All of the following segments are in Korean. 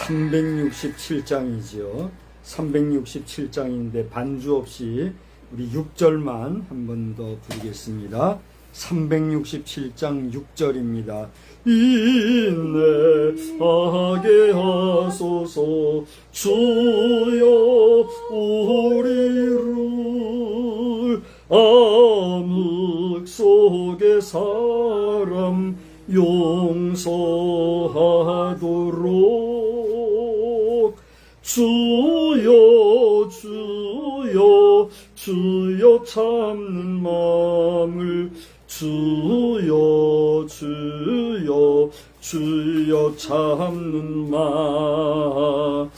(367장이지요) 367장인데 반주 없이 우리 6절만 한 번 더 부르겠습니다. 367장 6절입니다. 인내하게 하소서 주여 우리를 암흑 속의 사람 용서하도록 주여 주여 주여 참는 마음을 주여 주여 주여 참는 마음을.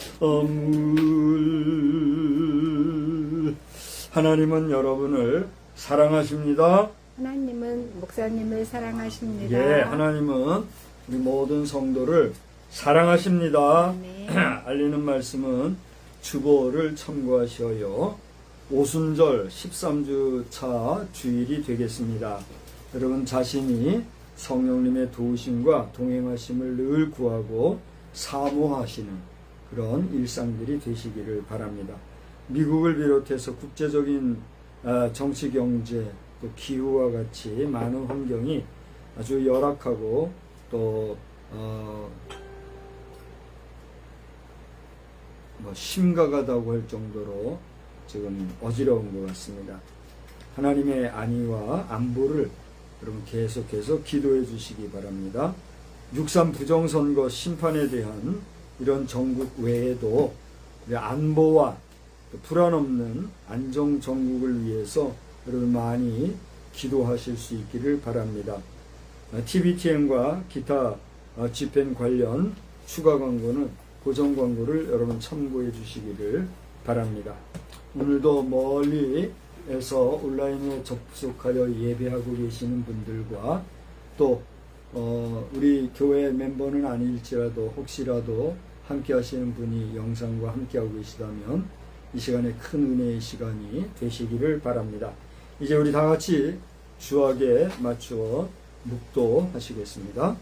하나님은 여러분을 사랑하십니다. 하나님은 목사님을 사랑하십니다. 예, 하나님은 우리 모든 성도를 사랑하십니다. 네. 알리는 말씀은 주보를 참고하셔요. 오순절 13주차 주일이 되겠습니다. 여러분 자신이 성령님의 도우심과 동행하심을 늘 구하고 사모하시는 그런 일상들이 되시기를 바랍니다. 미국을 비롯해서 국제적인 정치, 경제, 또 기후와 같이 많은 환경이 아주 열악하고 또 심각하다고 할 정도로 지금 어지러운 것 같습니다. 하나님의 안위와 안보를 여러분 계속해서 기도해 주시기 바랍니다. 6.3 부정선거 심판에 대한 이런 정국 외에도 안보와 불안 없는 안정 정국을 위해서 여러분 많이 기도하실 수 있기를 바랍니다. TVTN과 기타 집행 관련 추가 광고는 고정 광고를 여러분 참고해 주시기를 바랍니다. 오늘도 멀리에서 온라인에 접속하여 예배하고 계시는 분들과 또 우리 교회 멤버는 아닐지라도 혹시라도 함께 하시는 분이 영상과 함께 하고 계시다면 이 시간에 큰 은혜의 시간이 되시기를 바랍니다. 이제 우리 다 같이 주악에 맞추어 묵도하시겠습니다.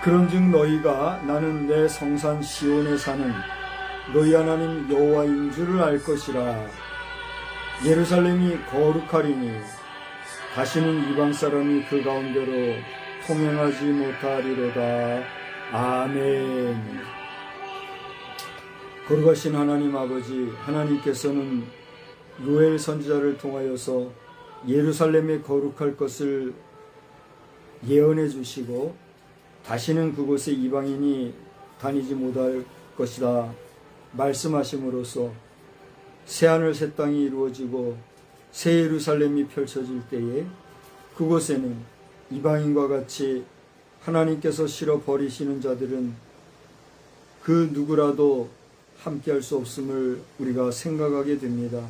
그런즉 너희가 나는 내 성산 시온에 사는 너희 하나님 여호와인 줄을 알 것이라. 예루살렘이 거룩하리니 다시는 이방 사람이 그 가운데로 통행하지 못하리로다. 아멘. 거룩하신 하나님 아버지, 하나님께서는 요엘 선지자를 통하여서 예루살렘에 거룩할 것을 예언해 주시고 다시는 그곳에 이방인이 다니지 못할 것이다 말씀하심으로써 새하늘 새 땅이 이루어지고 새 예루살렘이 펼쳐질 때에 그곳에는 이방인과 같이 하나님께서 싫어 버리시는 자들은 그 누구라도 함께할 수 없음을 우리가 생각하게 됩니다.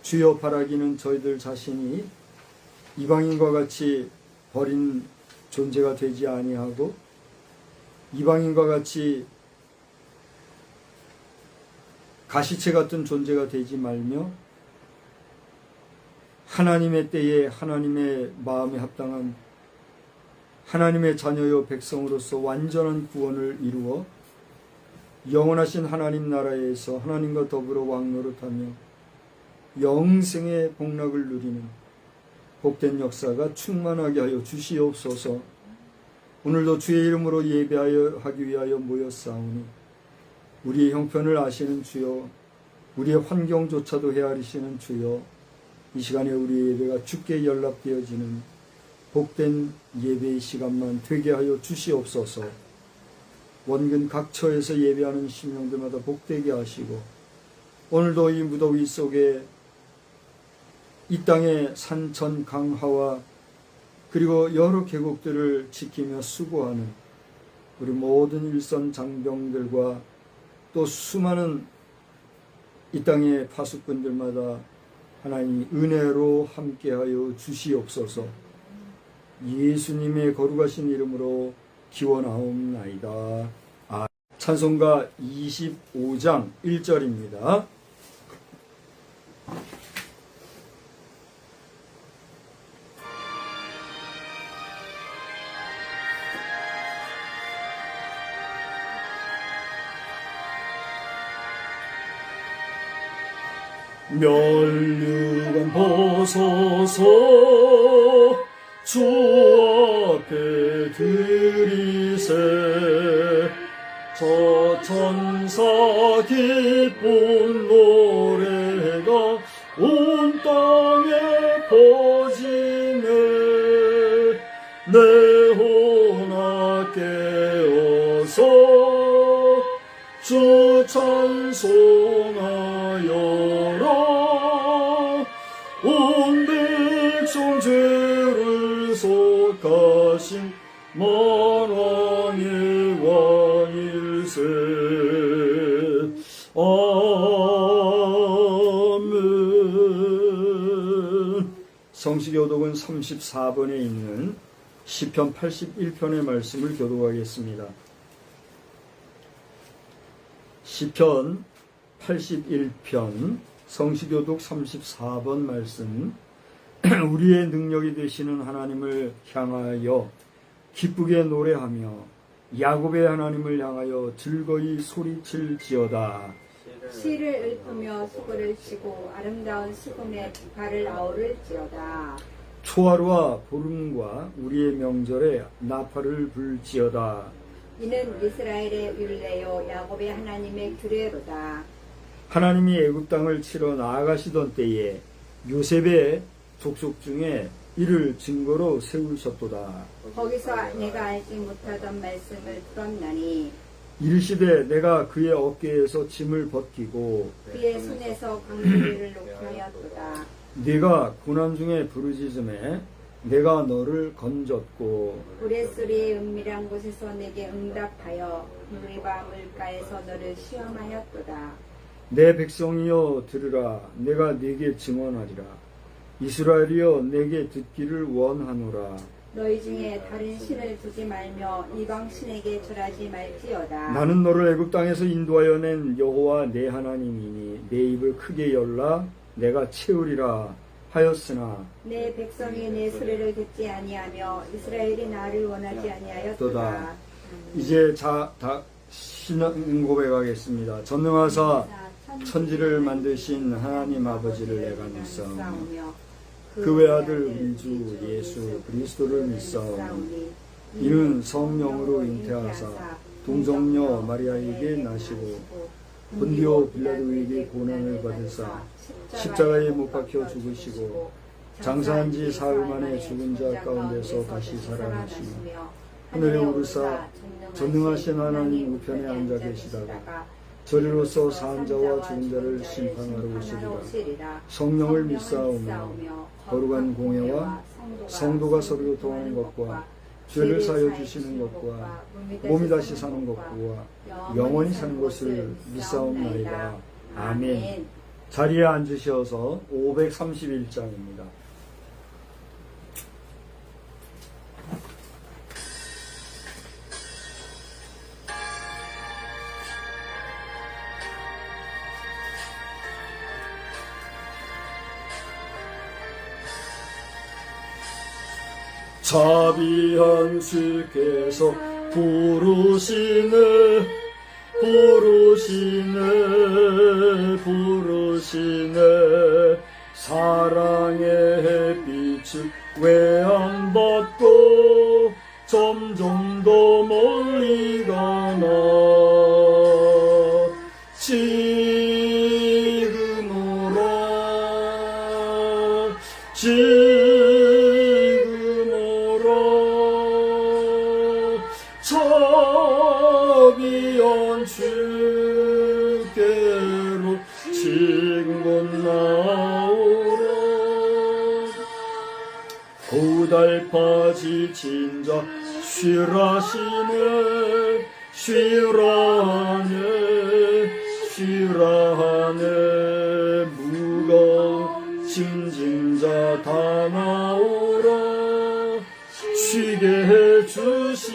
주여, 바라기는 저희들 자신이 이방인과 같이 버린 존재가 되지 아니하고 이방인과 같이 가시체 같은 존재가 되지 말며 하나님의 때에 하나님의 마음에 합당한 하나님의 자녀요 백성으로서 완전한 구원을 이루어 영원하신 하나님 나라에서 하나님과 더불어 왕노릇하며 영생의 복락을 누리는 복된 역사가 충만하게 하여 주시옵소서. 오늘도 주의 이름으로 예배하여 하기 위하여 모였사오니 우리의 형편을 아시는 주여, 우리의 환경조차도 헤아리시는 주여, 이 시간에 우리의 예배가 주께 연락되어지는 복된 예배의 시간만 되게 하여 주시옵소서. 원근 각처에서 예배하는 심령들마다 복되게 하시고 오늘도 이 무더위 속에 이 땅의 산천 강하와 그리고 여러 계곡들을 지키며 수고하는 우리 모든 일선 장병들과 또 수많은 이 땅의 파수꾼들마다 하나님이 은혜로 함께하여 주시옵소서. 예수님의 거룩하신 이름으로 기원하옵나이다. 찬송가 25장 1절입니다. 멸류관 벗어서 주 앞에 들이세 저 천사 기쁜 노래가 온 땅에 퍼지네 내 혼아 깨어서 주 찬송하여라 온 백성 죄를 속하신 만왕의 왕일세. 아멘. 성시교독은 34번에 있는 시편 81편의 말씀을 교독하겠습니다. 시편 81편 성시교독 34번 말씀. 우리의 능력이 되시는 하나님을 향하여 기쁘게 노래하며 야곱의 하나님을 향하여 즐거이 소리칠지어다. 시를 읊으며 수고를 치고 아름다운 시금에 발을 아우를지어다. 초하루와 보름과 우리의 명절에 나팔을 불지어다. 이는 이스라엘의 율례요 야곱의 하나님의 규례로다. 하나님이 애굽 땅을 치러 나아가시던 때에 요셉의 족속 중에 이를 증거로 세우셨도다. 거기서 내가 알지 못하던 말씀을 풀었나니 이르시되 내가 그의 어깨에서 짐을 벗기고 그의 손에서 광주리를 놓게 하였도다. 네가 고난 중에 부르짖음에 내가 너를 건졌고 우레소리의 은밀한 곳에서 내게 응답하여 물과 물가에서 너를 시험하였도다. 내 백성이여 들으라. 내가 네게 증언하리라. 이스라엘이여 내게 듣기를 원하노라. 너희 중에 다른 신을 두지 말며 이방 신에게 절하지 말지어다. 나는 너를 애굽 땅에서 인도하여 낸 여호와 내 하나님이니 내 입을 크게 열라 내가 채우리라 하였으나 내 백성이 내 소리를 듣지 아니하며 이스라엘이 나를 원하지 아니하였도다. 이제 신앙 고백하겠습니다. 전능하사 천지를 만드신 하나님 아버지를 내가 믿사오며 그 외아들 우리 주 예수 그리스도를 믿사오니 이는 성령으로 잉태하사 동정녀 마리아에게 나시고 본디오 빌라도에게 고난을 받으사 십자가에 못 박혀 죽으시고 장사한 지 사흘 만에 죽은 자 가운데서 다시 살아나시며 하늘에 오르사 전능하신 하나님 우편에 앉아 계시다가 저리로서 산 자와 죽은 자를 심판하러 오시리라. 성령을 믿사오며 거룩한 공예와 성도가 서로 교통하는 것과 죄를 사여 주시는 것과 몸이 다시 사는 것과 영원히 사는 것을 믿사옵나이다. 아멘. 자리에 앉으셔서 531장입니다. 자비한 주께서 부르시네 사랑의 햇빛을 왜 안 받고 점점 더 멀리 가나 지금 오라 자비한 주께로 지금 곧 나오라 고달파 지친 자 쉬라하네 무거운 짐진 자 다 나오라 쉬게 해주시리라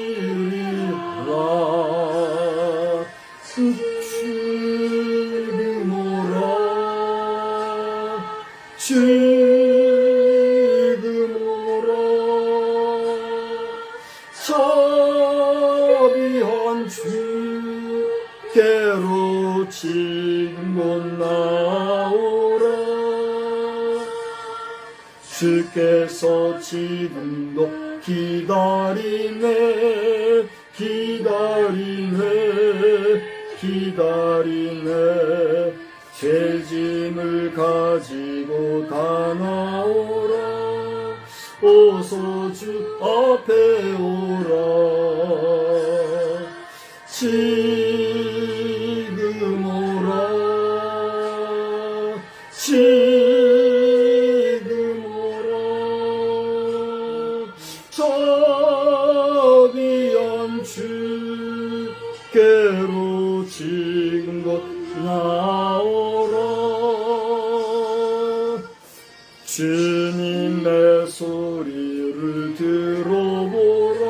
지금 오라 자비한 주께로 지금 곧 나오라 주께서 지금도 기다리네 죄짐을 가지고 다 나오라 어서 주 앞에 오라 지금 오라 자비한 주께로 지금 곧 나오라 주님의 소리를 들어보라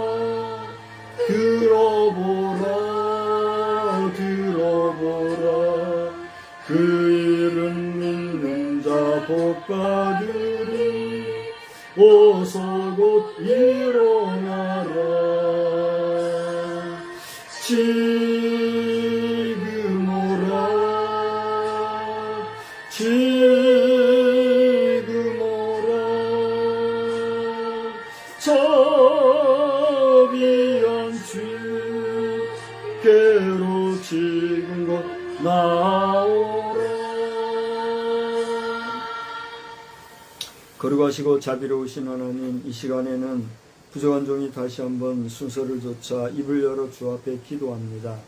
그 이름 믿는 자 복받으리 어서 곧 일어나라 지금 오라 자비한 주께로 지금 곧 나오라 거룩하시고 자비로우신 하나님 이 시간에는 부족한 종이 다시 한번 순서를 좇아 입을 열어 주 앞에 기도합니다.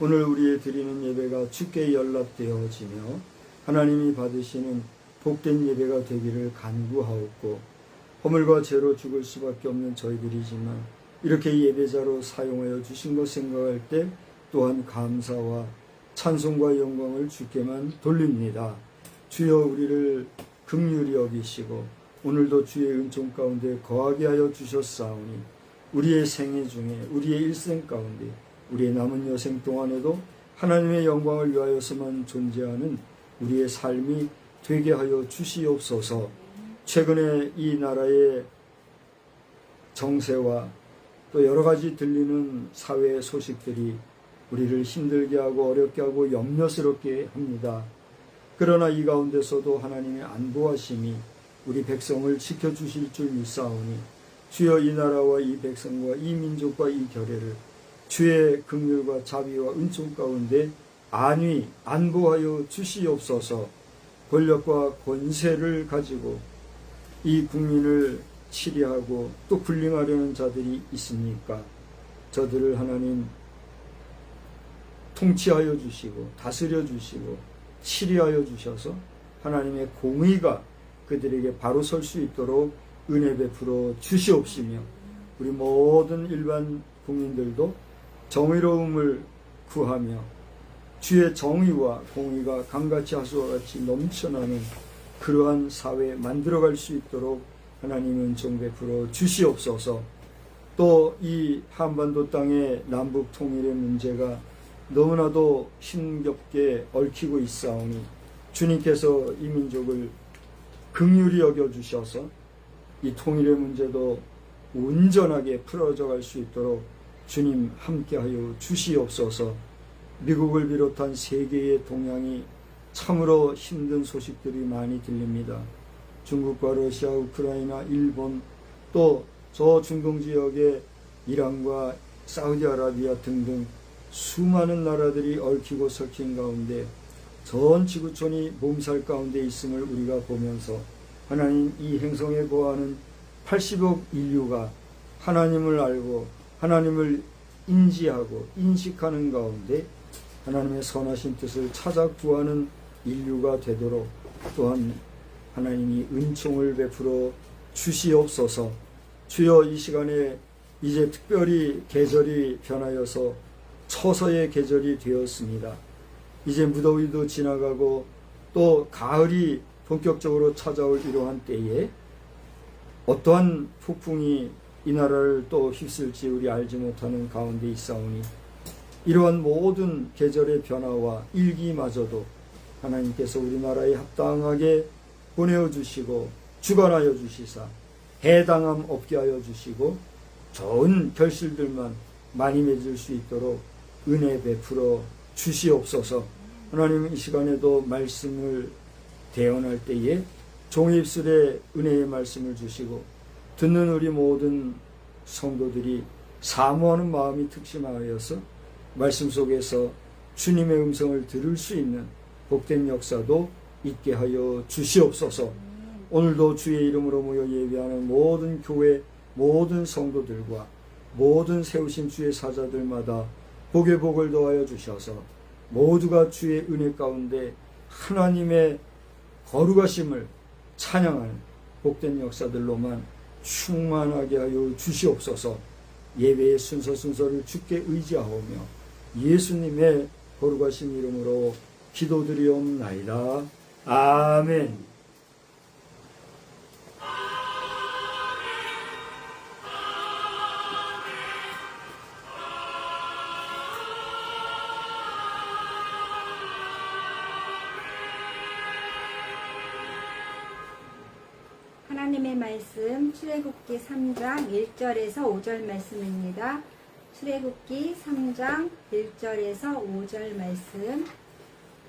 오늘 우리의 드리는 예배가 주께 연락되어지며 하나님이 받으시는 복된 예배가 되기를 간구하옵고 허물과 죄로 죽을 수밖에 없는 저희들이지만 이렇게 예배자로 사용하여 주신 것 생각할 때 또한 감사와 찬송과 영광을 주께만 돌립니다. 주여 우리를 긍휼히 여기시고 오늘도 주의 은총 가운데 거하게 하여 주셨사오니 우리의 생애 중에 우리의 일생 가운데 우리의 남은 여생 동안에도 하나님의 영광을 위하여서만 존재하는 우리의 삶이 되게 하여 주시옵소서. 최근에 이 나라의 정세와 또 여러 가지 들리는 사회 소식들이 우리를 힘들게 하고 어렵게 하고 염려스럽게 합니다. 그러나 이 가운데서도 하나님의 안보하심이 우리 백성을 지켜주실 줄 믿사오니 주여 이 나라와 이 백성과 이 민족과 이 결례를 주의 긍휼과 자비와 은총 가운데 안위 안보하여 주시옵소서. 권력과 권세를 가지고 이 국민을 치리하고 또 군림하려는 자들이 있습니까? 저들을 하나님 통치하여 주시고 다스려 주시고 치리하여 주셔서 하나님의 공의가 그들에게 바로 설 수 있도록 은혜 베풀어 주시옵시며, 우리 모든 일반 국민들도 정의로움을 구하며 주의 정의와 공의가 강같이 하수와 같이 넘쳐나는 그러한 사회 만들어갈 수 있도록 하나님 은총 베풀어 주시옵소서. 또 이 한반도 땅의 남북 통일의 문제가 너무나도 힘겹게 얽히고 있사오니 주님께서 이 민족을 긍휼히 여겨주셔서 이 통일의 문제도 온전하게 풀어져 갈 수 있도록 주님 함께하여 주시옵소서. 미국을 비롯한 세계의 동향이 참으로 힘든 소식들이 많이 들립니다. 중국과 러시아, 우크라이나, 일본, 또 저 중동 지역의 이란과 사우디아라비아 등등 수많은 나라들이 얽히고 설킨 가운데 전 지구촌이 몸살 가운데 있음을 우리가 보면서 하나님 이 행성에 거하는 80억 인류가 하나님을 알고 하나님을 인지하고 인식하는 가운데 하나님의 선하신 뜻을 찾아 구하는 인류가 되도록 또한 하나님이 은총을 베풀어 주시옵소서. 주여 이 시간에 이제 특별히 계절이 변하여서 처서의 계절이 되었습니다. 이제 무더위도 지나가고 또 가을이 본격적으로 찾아올 이러한 때에 어떠한 폭풍이 이 나라를 또 휩쓸지 우리 알지 못하는 가운데 있사오니 이러한 모든 계절의 변화와 일기마저도 하나님께서 우리나라에 합당하게 보내어주시고 주관하여 주시사 해당함 없게 하여 주시고 좋은 결실들만 많이 맺을 수 있도록 은혜 베풀어 주시옵소서. 하나님 이 시간에도 말씀을 대언할 때에 종의 입술에 은혜의 말씀을 주시고 듣는 우리 모든 성도들이 사모하는 마음이 특심하여서 말씀 속에서 주님의 음성을 들을 수 있는 복된 역사도 있게 하여 주시옵소서. 오늘도 주의 이름으로 모여 예배하는 모든 교회 모든 성도들과 모든 세우신 주의 사자들마다 복의 복을 더하여 주셔서 모두가 주의 은혜 가운데 하나님의 거룩하심을 찬양하는 복된 역사들로만 충만하게 하여 주시옵소서. 예배의 순서를 주께 의지하오며 예수님의 거룩하신 이름으로 기도드리옵나이다. 아멘. 하나님의 말씀 출애굽기 3장 1절에서 5절 말씀입니다. 출애굽기 3장 1절에서 5절 말씀.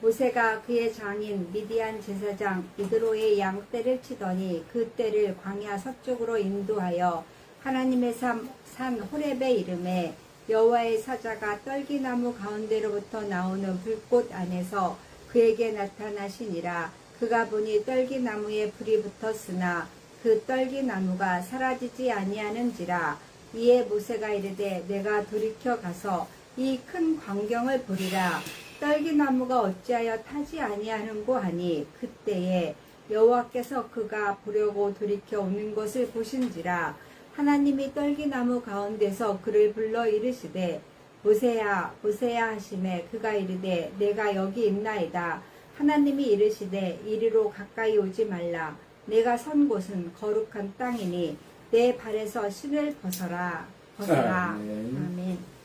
모세가 그의 장인 미디안 제사장 이드로의 양떼를 치더니 그 떼를 광야 서쪽으로 인도하여 하나님의 산 호렙에 이르매 여호와의 사자가 떨기나무 가운데로부터 나오는 불꽃 안에서 그에게 나타나시니라. 그가 보니 떨기나무에 불이 붙었으나 그 떨기나무가 사라지지 아니하는지라. 이에 모세가 이르되 내가 돌이켜 가서 이 큰 광경을 보리라. 떨기나무가 어찌하여 타지 아니하는고 하니 그때에 여호와께서 그가 보려고 돌이켜 오는 것을 보신지라. 하나님이 떨기나무 가운데서 그를 불러 이르시되 모세야 모세야 하시매 그가 이르되 내가 여기 있나이다. 하나님이 이르시되 이리로 가까이 오지 말라. 내가 선 곳은 거룩한 땅이니 내 발에서 신을 벗어라. 아멘.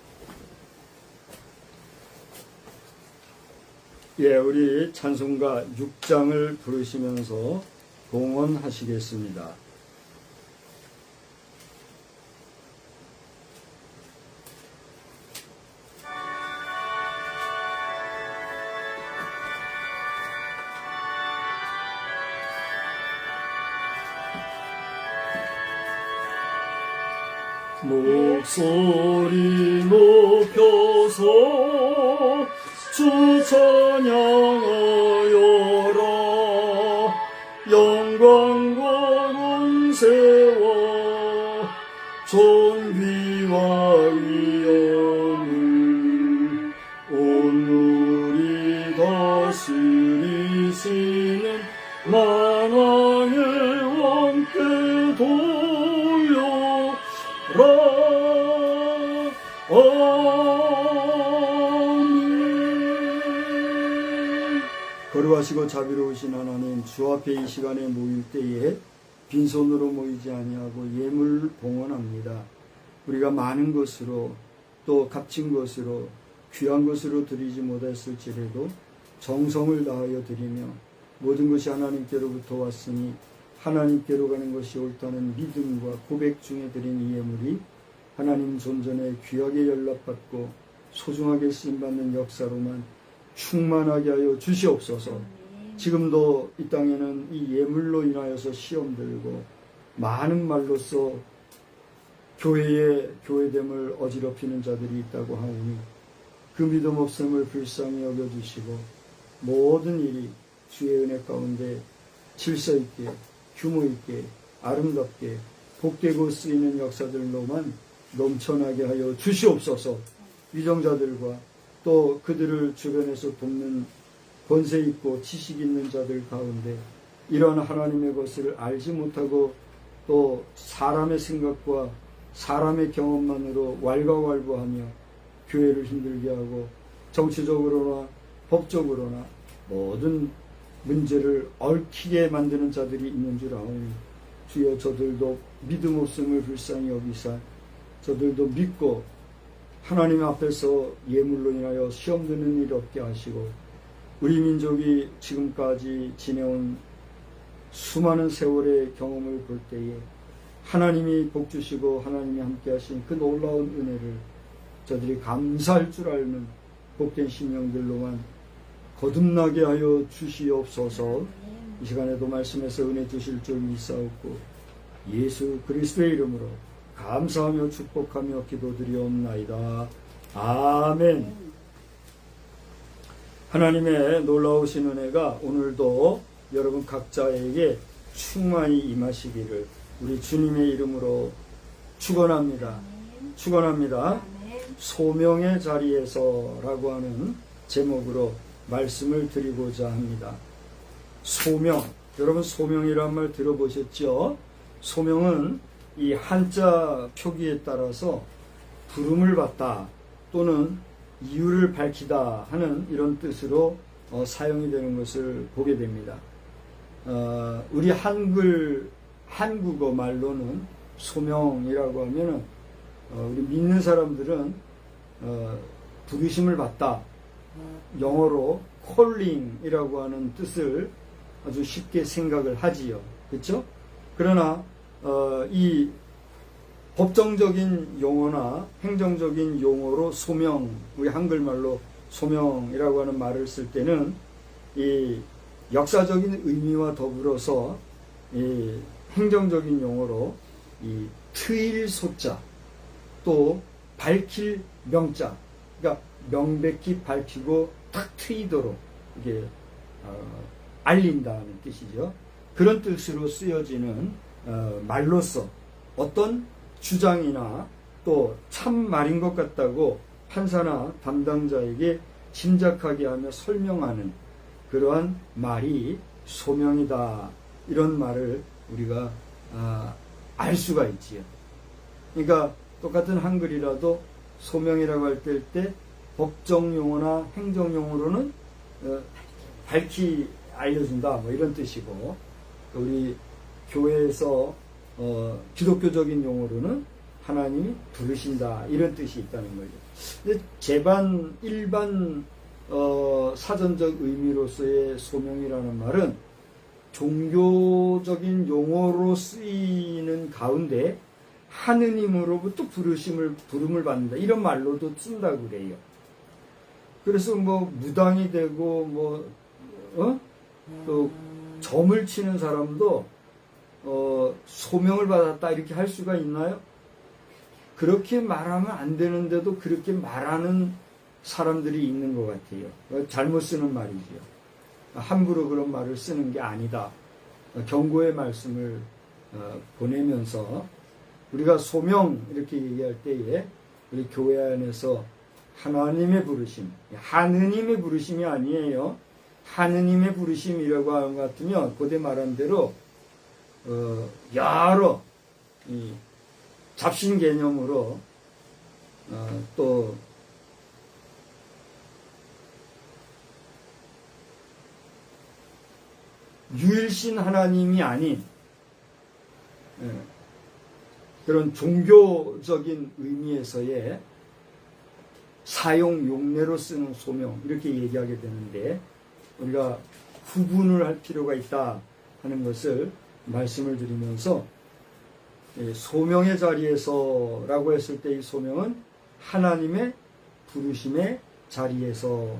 예, 우리 찬송가 6장을 부르시면서 봉헌하시겠습니다. 목소리 높여서 주 찬양하여라. 영광과 권세와 존귀와 위엄을 오늘이 다스리시는 만왕의 왕께 돌려라. 아멘. 거룩하시고 자비로우신 하나님, 주 앞에 이 시간에 모일 때에 빈손으로 모이지 아니하고 예물 봉헌합니다. 우리가 많은 것으로 또 값진 것으로 귀한 것으로 드리지 못했을지라도 정성을 다하여 드리며 모든 것이 하나님께로부터 왔으니 하나님께로 가는 것이 옳다는 믿음과 고백 중에 드린 이 예물이 하나님 존전에 귀하게 연락받고 소중하게 쓰임받는 역사로만 충만하게 하여 주시옵소서. 지금도 이 땅에는 이 예물로 인하여서 시험 들고 많은 말로써 교회됨을 어지럽히는 자들이 있다고 하오니 그 믿음 없음을 불쌍히 여겨주시고 모든 일이 주의 은혜 가운데 질서 있게 규모 있게 아름답게 복되고 쓰이는 역사들로만 넘쳐나게 하여 주시옵소서. 위정자들과 또 그들을 주변에서 돕는 권세 있고 지식 있는 자들 가운데 이러한 하나님의 것을 알지 못하고 또 사람의 생각과 사람의 경험만으로 왈가왈부하며 교회를 힘들게 하고 정치적으로나 법적으로나 모든 문제를 얽히게 만드는 자들이 있는 줄 아오니 주여 저들도 믿음 없음을 불쌍히 여기사 저들도 믿고 하나님 앞에서 예물로 인하여 시험 드는 일 없게 하시고 우리 민족이 지금까지 지내온 수많은 세월의 경험을 볼 때에 하나님이 복 주시고 하나님이 함께 하신 그 놀라운 은혜를 저들이 감사할 줄 알는 복된 심령들로만 거듭나게 하여 주시옵소서. 이 시간에도 말씀에서 은혜 주실 줄 믿사옵고 예수 그리스도의 이름으로 감사하며 축복하며 기도드리옵나이다. 아멘. 하나님의 놀라우신 은혜가 오늘도 여러분 각자에게 충만히 임하시기를 우리 주님의 이름으로 축원합니다. 축원합니다. 소명의 자리에서라고 하는 제목으로 말씀을 드리고자 합니다. 소명, 여러분 소명이란 말 들어보셨죠? 소명은 이 한자 표기에 따라서 부름을 받다 또는 이유를 밝히다 하는 이런 뜻으로 사용이 되는 것을 보게 됩니다. 우리 한국어 말로는 소명이라고 하면은 우리 믿는 사람들은 부르심을 받다, 영어로 calling이라고 하는 뜻을 아주 쉽게 생각을 하지요. 그렇죠? 그러나 이 법정적인 용어나 행정적인 용어로 소명, 우리 한글말로 소명이라고 하는 말을 쓸 때는 이 역사적인 의미와 더불어서 이 행정적인 용어로 이 트일 소자 또 밝힐 명자, 그러니까 명백히 밝히고 탁 트이도록 이게 알린다는 뜻이죠. 그런 뜻으로 쓰여지는 말로서 어떤 주장이나 또 참말인 것 같다고 판사나 담당자에게 짐작하게 하며 설명하는 그러한 말이 소명이다. 이런 말을 우리가 알 수가 있지요. 그러니까 똑같은 한글이라도 소명이라고 할 때 법정용어나 행정용어로는 밝히 알려준다 뭐 이런 뜻이고 우리 교회에서 기독교적인 용어로는 하나님이 부르신다 이런 뜻이 있다는 거죠. 근데 일반 사전적 의미로서의 소명이라는 말은 종교적인 용어로 쓰이는 가운데 하느님으로부터 부름을 받는다 이런 말로도 쓴다고 그래요. 그래서 뭐 무당이 되고 또 점을 치는 사람도 소명을 받았다 이렇게 할 수가 있나요? 그렇게 말하면 안 되는데도 그렇게 말하는 사람들이 있는 것 같아요. 잘못 쓰는 말이죠. 함부로 그런 말을 쓰는 게 아니다. 경고의 말씀을 보내면서 우리가 소명 이렇게 얘기할 때에 우리 교회 안에서 하나님의 부르심, 하느님의 부르심이 아니에요. 하느님의 부르심이라고 하는 것 같으면 고대 말한 대로 여러 잡신 개념으로 또 유일신 하나님이 아닌 그런 종교적인 의미에서의 사용 용례로 쓰는 소명 이렇게 얘기하게 되는데 우리가 구분을 할 필요가 있다 하는 것을 말씀을 드리면서 소명의 자리에서라고 했을 때 이 소명은 하나님의 부르심의 자리에서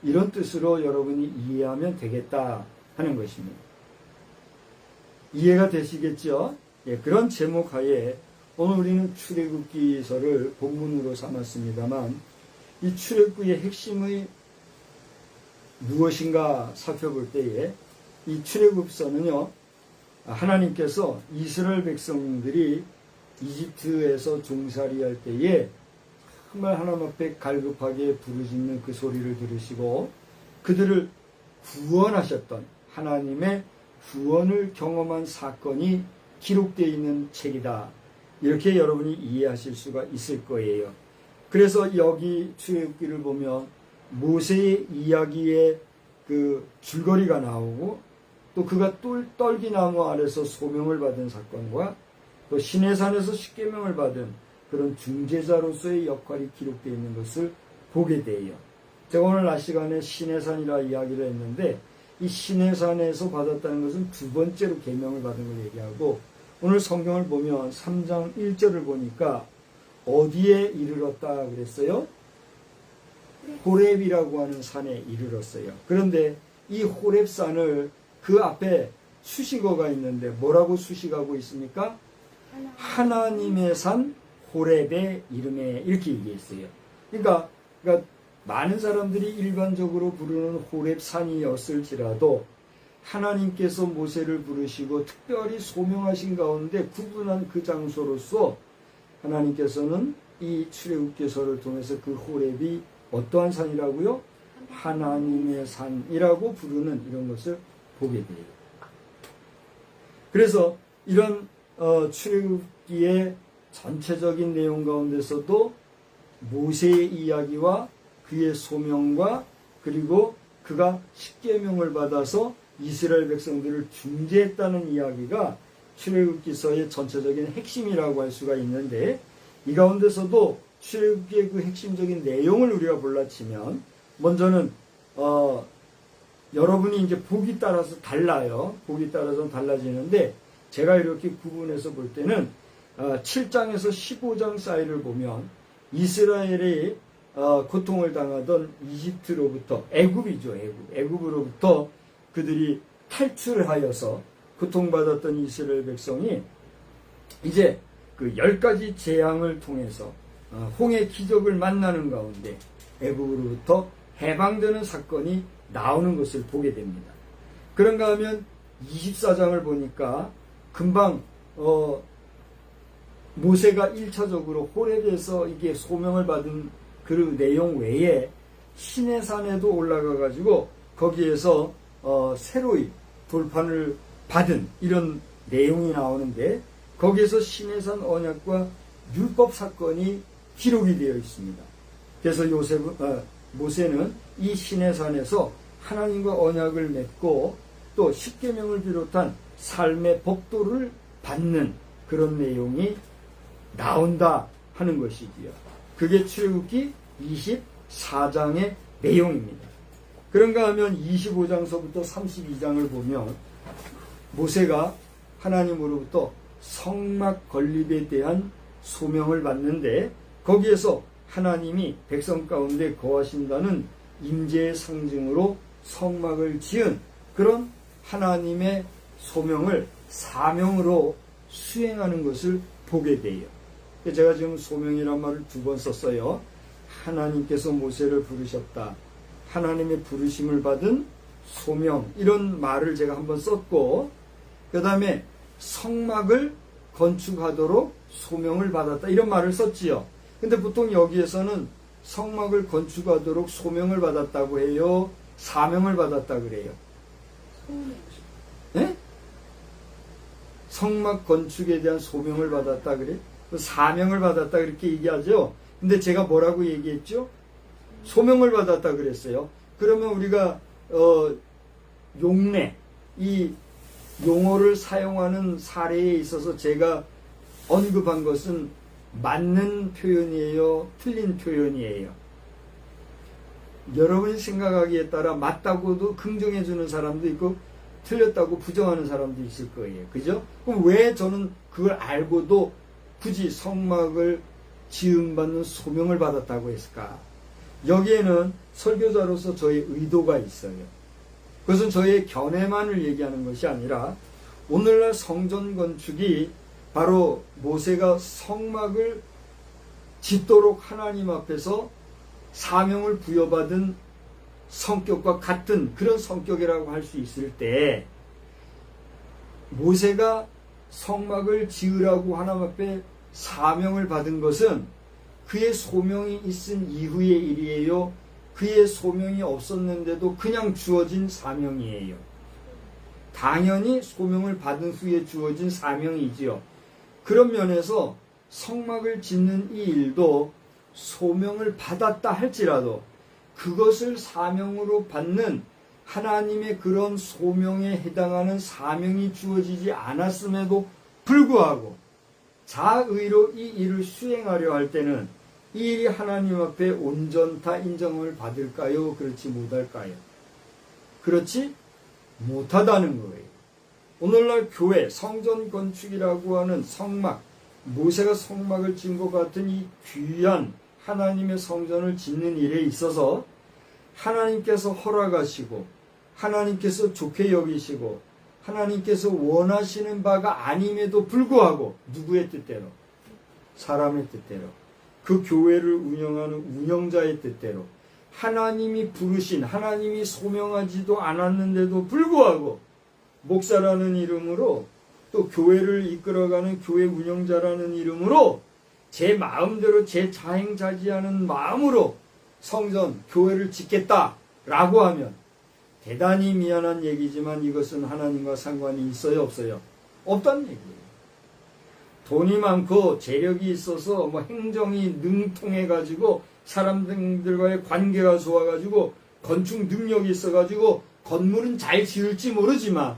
이런 뜻으로 여러분이 이해하면 되겠다 하는 것입니다. 이해가 되시겠죠? 그런 제목 하에 오늘 우리는 출애굽기서를 본문으로 삼았습니다만 이 출애굽기의 핵심의 무엇인가 살펴볼 때에 이 출애굽서는요 하나님께서 이스라엘 백성들이 이집트에서 종살이할 때에 정말 하나님 앞에 갈급하게 부르짖는 그 소리를 들으시고 그들을 구원하셨던 하나님의 구원을 경험한 사건이 기록되어 있는 책이다. 이렇게 여러분이 이해하실 수가 있을 거예요. 그래서 여기 출애굽기를 보면 모세의 이야기에 그 줄거리가 나오고 또 그가 떨기나무 아래서 소명을 받은 사건과 또 시내산에서 십계명을 받은 그런 중재자로서의 역할이 기록되어 있는 것을 보게 돼요. 제가 오늘 낮 시간에 시내산이라 이야기를 했는데 이 시내산에서 받았다는 것은 두 번째로 계명을 받은 걸 얘기하고 오늘 성경을 보면 3장 1절을 보니까 어디에 이르렀다 그랬어요? 호렙이라고 하는 산에 이르렀어요. 그런데 이 호렙산을 그 앞에 수식어가 있는데 뭐라고 수식하고 있습니까? 하나님의 산 호렙의 이름에 이렇게 얘기했어요. 그러니까 많은 사람들이 일반적으로 부르는 호렙산이었을지라도 하나님께서 모세를 부르시고 특별히 소명하신 가운데 구분한 그 장소로서 하나님께서는 이 출애굽기서를 통해서 그 호렙이 어떠한 산이라고요? 하나님의 산이라고 부르는 이런 것을 보게 돼요. 그래서 이런 출애굽기의 전체적인 내용 가운데서도 모세의 이야기와 그의 소명과 그리고 그가 십계명을 받아서 이스라엘 백성들을 중재했다는 이야기가 출애굽기서의 전체적인 핵심이라고 할 수가 있는데 이 가운데서도 출애굽기의 그 핵심적인 내용을 우리가 볼라치면 먼저는 여러분이 이제 복이 따라서 달라요. 복이 따라서 달라지는데 제가 이렇게 구분해서 볼 때는 7장에서 15장 사이를 보면 이스라엘이 고통을 당하던 이집트로부터 애굽이죠. 애굽으로부터 그들이 탈출하여서 고통받았던 이스라엘 백성이 이제 그 10가지 재앙을 통해서 홍해 기적을 만나는 가운데 애굽으로부터 해방되는 사건이 나오는 것을 보게 됩니다. 그런가 하면 24장을 보니까 금방 모세가 1차적으로 호렙에서 이게 소명을 받은 그 내용 외에 시내산에도 올라가 가지고 거기에서 새로이 돌판을 받은 이런 내용이 나오는데 거기에서 시내산 언약과 율법 사건이 기록이 되어 있습니다. 그래서 모세는 이 시내산에서 하나님과 언약을 맺고 또 십계명을 비롯한 삶의 법도를 받는 그런 내용이 나온다 하는 것이지요. 그게 출애굽기 24장의 내용입니다. 그런가 하면 25장서부터 32장을 보면 모세가 하나님으로부터 성막 건립에 대한 소명을 받는데 거기에서 하나님이 백성 가운데 거하신다는 임재의 상징으로 성막을 지은 그런 하나님의 소명을 사명으로 수행하는 것을 보게 돼요. 제가 지금 소명이란 말을 2번 썼어요. 하나님께서 모세를 부르셨다. 하나님의 부르심을 받은 소명, 이런 말을 제가 한번 썼고, 그 다음에 성막을 건축하도록 소명을 받았다, 이런 말을 썼지요. 근데 보통 여기에서는 성막을 건축하도록 소명을 받았다고 해요? 사명을 받았다 그래요? 네? 성막 건축에 대한 소명을 받았다 그래? 사명을 받았다 그렇게 얘기하죠. 근데 제가 뭐라고 얘기했죠? 소명을 받았다 그랬어요. 그러면 우리가 용례, 이 용어를 사용하는 사례에 있어서 제가 언급한 것은 맞는 표현이에요, 틀린 표현이에요? 여러분이 생각하기에 따라 맞다고도 긍정해 주는 사람도 있고 틀렸다고 부정하는 사람도 있을 거예요. 그죠? 그럼 왜 저는 그걸 알고도 굳이 성막을 지음받는 소명을 받았다고 했을까? 여기에는 설교자로서 저의 의도가 있어요. 그것은 저의 견해만을 얘기하는 것이 아니라 오늘날 성전 건축이 바로 모세가 성막을 짓도록 하나님 앞에서 사명을 부여받은 성격과 같은 그런 성격이라고 할 수 있을 때, 모세가 성막을 지으라고 하나님 앞에 사명을 받은 것은 그의 소명이 있은 이후의 일이에요? 그의 소명이 없었는데도 그냥 주어진 사명이에요? 당연히 소명을 받은 후에 주어진 사명이지요. 그런 면에서 성막을 짓는 이 일도 소명을 받았다 할지라도 그것을 사명으로 받는 하나님의 그런 소명에 해당하는 사명이 주어지지 않았음에도 불구하고 자의로 이 일을 수행하려 할 때는 이 일이 하나님 앞에 온전타 인정을 받을까요? 그렇지 못할까요? 그렇지 못하다는 거예요. 오늘날 교회, 성전 건축이라고 하는 성막, 모세가 성막을 짓는 것 같은 이 귀한 하나님의 성전을 짓는 일에 있어서 하나님께서 허락하시고 하나님께서 좋게 여기시고 하나님께서 원하시는 바가 아님에도 불구하고 누구의 뜻대로? 사람의 뜻대로, 그 교회를 운영하는 운영자의 뜻대로, 하나님이 부르신, 하나님이 소명하지도 않았는데도 불구하고 목사라는 이름으로, 또 교회를 이끌어가는 교회 운영자라는 이름으로 제 마음대로 제 자행자지하는 마음으로 성전, 교회를 짓겠다라고 하면 대단히 미안한 얘기지만 이것은 하나님과 상관이 있어요, 없어요? 없다는 얘기예요. 돈이 많고 재력이 있어서 뭐 행정이 능통해가지고 사람들과의 관계가 좋아가지고 건축 능력이 있어가지고 건물은 잘 지을지 모르지만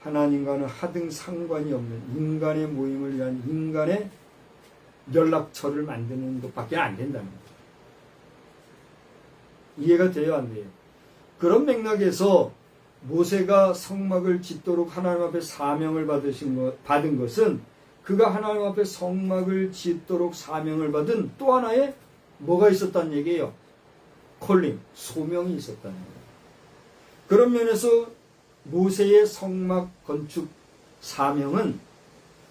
하나님과는 하등 상관이 없는 인간의 모임을 위한 인간의 연락처를 만드는 것밖에 안 된다는 거죠. 이해가 돼요, 안 돼요? 그런 맥락에서 모세가 성막을 짓도록 하나님 앞에 사명을 받은 것은 그가 하나님 앞에 성막을 짓도록 사명을 받은 또 하나의 뭐가 있었다는 얘기예요? 콜링, 소명이 있었다는 거예요. 그런 면에서 모세의 성막 건축 사명은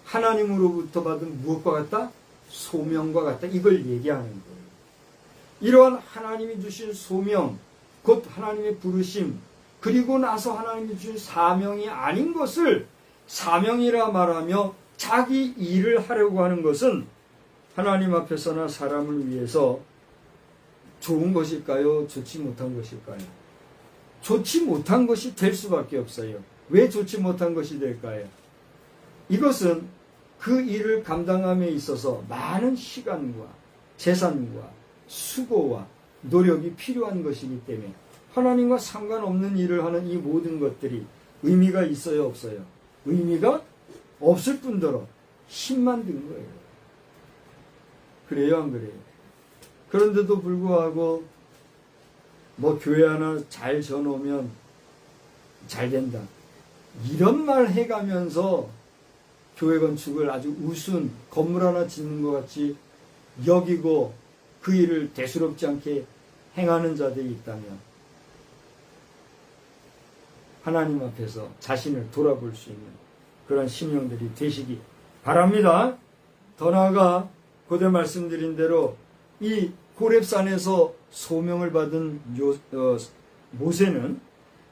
하나님으로부터 받은 무엇과 같다? 소명과 같다. 이걸 얘기하는 거예요. 이러한 하나님이 주신 소명, 곧 하나님의 부르심, 그리고 나서 하나님이 주신 사명이 아닌 것을 사명이라 말하며 자기 일을 하려고 하는 것은 하나님 앞에서나 사람을 위해서 좋은 것일까요? 좋지 못한 것일까요? 좋지 못한 것이 될 수밖에 없어요. 왜 좋지 못한 것이 될까요? 이것은 그 일을 감당함에 있어서 많은 시간과 재산과 수고와 노력이 필요한 것이기 때문에 하나님과 상관없는 일을 하는 이 모든 것들이 의미가 있어요, 없어요? 의미가 없을 뿐더러 힘만 든 거예요. 그래요, 안 그래요? 그런데도 불구하고 뭐 교회 하나 잘 져놓으면 잘 된다, 이런 말 해가면서 교회 건축을 아주 우스운 건물 하나 짓는 것 같이 여기고 그 일을 대수롭지 않게 행하는 자들이 있다면 하나님 앞에서 자신을 돌아볼 수 있는 그런 심령들이 되시기 바랍니다. 더 나아가 고대 말씀드린 대로 이 호렙산에서 소명을 받은 모세는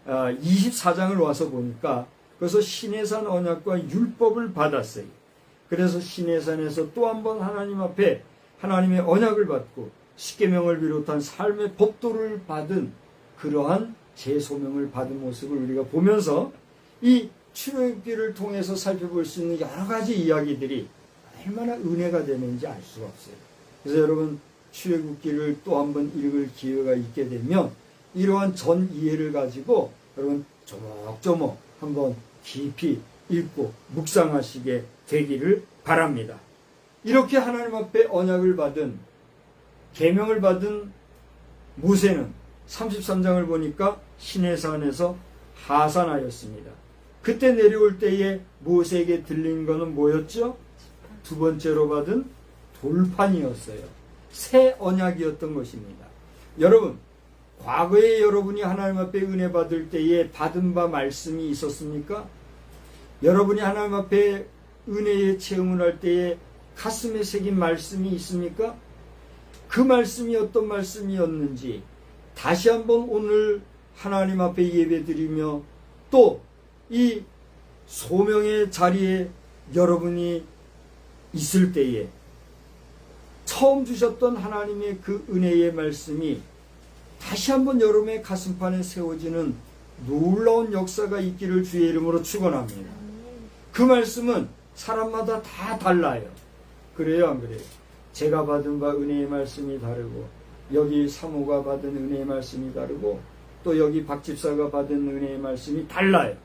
24장을 와서 보니까 그래서 시내산 언약과 율법을 받았어요. 그래서 시내산에서 또 한 번 하나님 앞에 하나님의 언약을 받고 십계명을 비롯한 삶의 법도를 받은 그러한 재소명을 받은 모습을 우리가 보면서 이 출애굽기를 통해서 살펴볼 수 있는 여러 가지 이야기들이 얼마나 은혜가 되는지 알 수가 없어요. 그래서 여러분 출애굽기를 또 한 번 읽을 기회가 있게 되면 이러한 전 이해를 가지고 여러분 조목조목 한번 깊이 읽고 묵상하시게 되기를 바랍니다. 이렇게 하나님 앞에 언약을 받은 계명을 받은 모세는 33장을 보니까 시내산에서 하산하였습니다. 그때 내려올 때에 모세에게 들린 것은 뭐였죠? 두 번째로 받은 돌판이었어요. 새 언약이었던 것입니다. 여러분, 과거에 여러분이 하나님 앞에 은혜 받을 때에 받은 바 말씀이 있었습니까? 여러분이 하나님 앞에 은혜의 체험을 할 때에 가슴에 새긴 말씀이 있습니까? 그 말씀이 어떤 말씀이었는지 다시 한번 오늘 하나님 앞에 예배드리며 또 이 소명의 자리에 여러분이 있을 때에 처음 주셨던 하나님의 그 은혜의 말씀이 다시 한번 여러분의 가슴판에 세워지는 놀라운 역사가 있기를 주의 이름으로 축원합니다. 그 말씀은 사람마다 다 달라요. 그래요, 안 그래요? 제가 받은 바 은혜의 말씀이 다르고 여기 사모가 받은 은혜의 말씀이 다르고 또 여기 박 집사가 받은 은혜의 말씀이 달라요.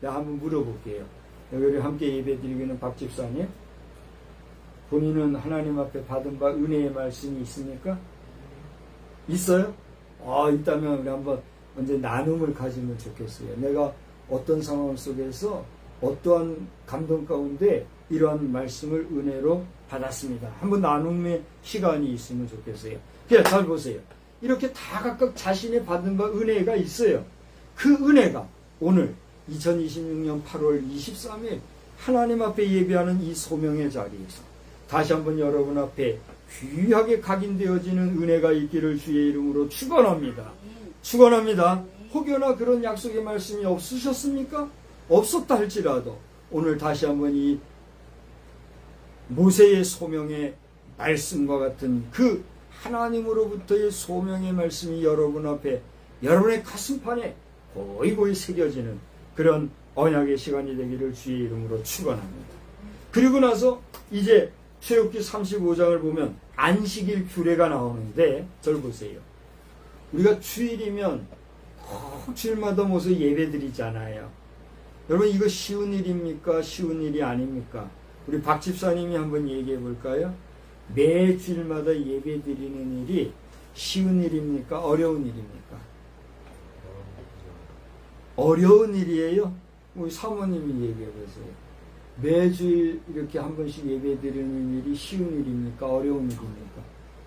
내가 한번 물어볼게요. 여기 함께 예배드리고 있는 박 집사님, 본인은 하나님 앞에 받은 바 은혜의 말씀이 있습니까? 있어요? 있다면 우리 한번 언제 나눔을 가지면 좋겠어요. 내가 어떤 상황 속에서 어떠한 감동 가운데 이러한 말씀을 은혜로 받았습니다. 한번 나눔의 시간이 있으면 좋겠어요. 그냥 잘 보세요. 이렇게 다 각각 자신의 받은 바 은혜가 있어요. 그 은혜가 오늘 2026년 8월 23일 하나님 앞에 예배하는 이 소명의 자리에서 다시 한번 여러분 앞에 귀하게 각인되어지는 은혜가 있기를 주의 이름으로 축원합니다. 축원합니다. 혹여나 그런 약속의 말씀이 없으셨습니까? 없었다 할지라도 오늘 다시 한번 이 모세의 소명의 말씀과 같은 그 하나님으로부터의 소명의 말씀이 여러분 앞에 여러분의 가슴판에 고이고이 새겨지는 그런 언약의 시간이 되기를 주의 이름으로 축원합니다. 그리고 나서 이제 출애굽기 35장을 보면 안식일 규례가 나오는데 절 보세요. 우리가 주일이면 꼭 주일마다 모여서 예배 드리잖아요. 여러분 이거 쉬운 일입니까? 쉬운 일이 아닙니까? 우리 박 집사님이 한번 얘기해 볼까요? 매 주일마다 예배 드리는 일이 쉬운 일입니까? 어려운 일입니까? 어려운 일이에요? 우리 사모님이 얘기해 보세요. 매주일 이렇게 한 번씩 예배 드리는 일이 쉬운 일입니까? 어려운 일입니까?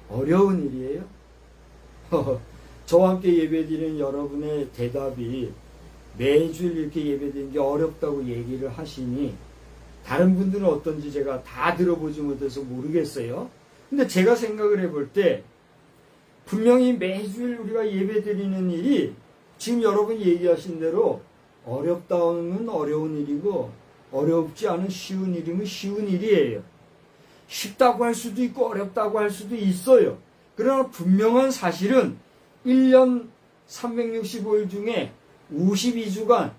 어려운 일이에요? 저와 함께 예배 드리는 여러분의 대답이 매주일 이렇게 예배 드리는 게 어렵다고 얘기를 하시니 다른 분들은 어떤지 제가 다 들어보지 못해서 모르겠어요. 근데 제가 생각을 해볼 때 분명히 매주일 우리가 예배 드리는 일이 지금 여러분 얘기하신 대로 어렵다면 어려운 일이고 어렵지 않은 쉬운 일이면 쉬운 일이에요. 쉽다고 할 수도 있고 어렵다고 할 수도 있어요. 그러나 분명한 사실은 1년 365일 중에 52주간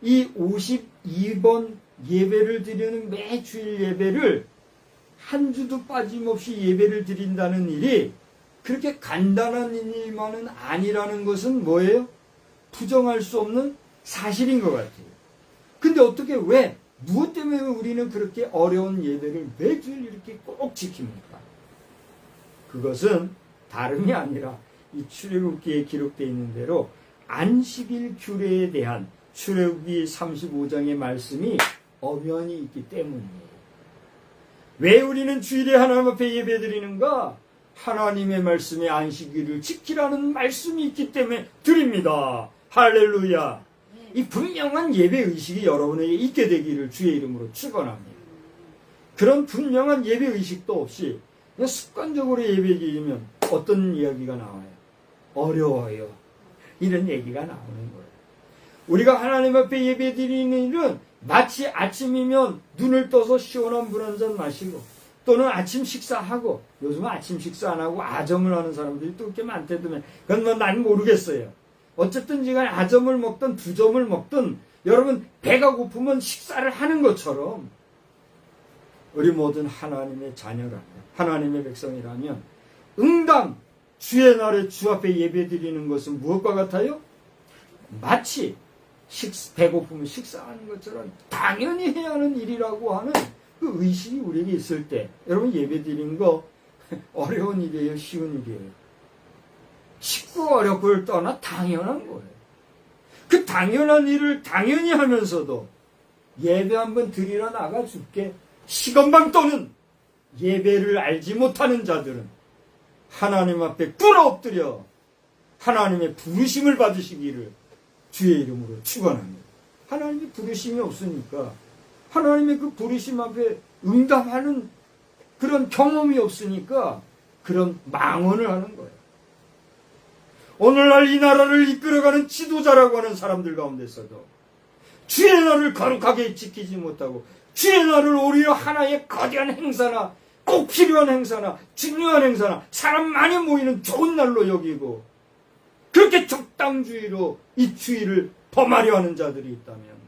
이 52번 예배를 드리는 매 주일 예배를 한 주도 빠짐없이 예배를 드린다는 일이 그렇게 간단한 일만은 아니라는 것은 뭐예요? 부정할 수 없는 사실인 것 같아요. 근데 어떻게 왜 무엇 때문에 우리는 그렇게 어려운 예배를 매주일 이렇게 꼭 지킵니까? 그것은 다름이 아니라 이 출애굽기에 기록되어 있는 대로 안식일 규례에 대한 출애굽기 35장의 말씀이 엄연히 있기 때문이에요. 왜 우리는 주일에 하나님 앞에 예배드리는가? 하나님의 말씀에 안식일을 지키라는 말씀이 있기 때문에 드립니다. 할렐루야. 이 분명한 예배의식이 여러분에게 있게 되기를 주의 이름으로 축원합니다. 그런 분명한 예배의식도 없이 그냥 습관적으로 예배드리면 어떤 이야기가 나와요? 어려워요. 이런 얘기가 나오는 거예요. 우리가 하나님 앞에 예배드리는 일은 마치 아침이면 눈을 떠서 시원한 물 한 잔 마시고 또는 아침 식사하고, 요즘은 아침 식사 안 하고 아점을 하는 사람들이 또 그렇게 많대더만 그건 뭐 난 모르겠어요. 어쨌든 간에 아점을 먹든 두점을 먹든 여러분 배가 고프면 식사를 하는 것처럼 우리 모든 하나님의 자녀라면, 하나님의 백성이라면 응당 주의 날에 주 앞에 예배드리는 것은 무엇과 같아요? 마치 배고프면 식사하는 것처럼 당연히 해야 하는 일이라고 하는 그 의식이 우리에게 있을 때, 여러분 예배드리는 거 어려운 일이에요? 쉬운 일이에요? 쉽고 어렵고를 떠나 당연한 거예요. 그 당연한 일을 당연히 하면서도 예배 한번 드리러 나가 줄게 시건방 떠는 예배를 알지 못하는 자들은 하나님 앞에 꿇어 엎드려 하나님의 부르심을 받으시기를 주의 이름으로 축원합니다. 하나님의 부르심이 없으니까, 하나님의 그 부르심 앞에 응답하는 그런 경험이 없으니까 그런 망언을 하는 거예요. 오늘날 이 나라를 이끌어가는 지도자라고 하는 사람들 가운데서도 주의 날을 거룩하게 지키지 못하고 주의 날을 오히려 하나의 거대한 행사나 꼭 필요한 행사나 중요한 행사나 사람 많이 모이는 좋은 날로 여기고 그렇게 적당주의로 이 주의를 범하려 하는 자들이 있다면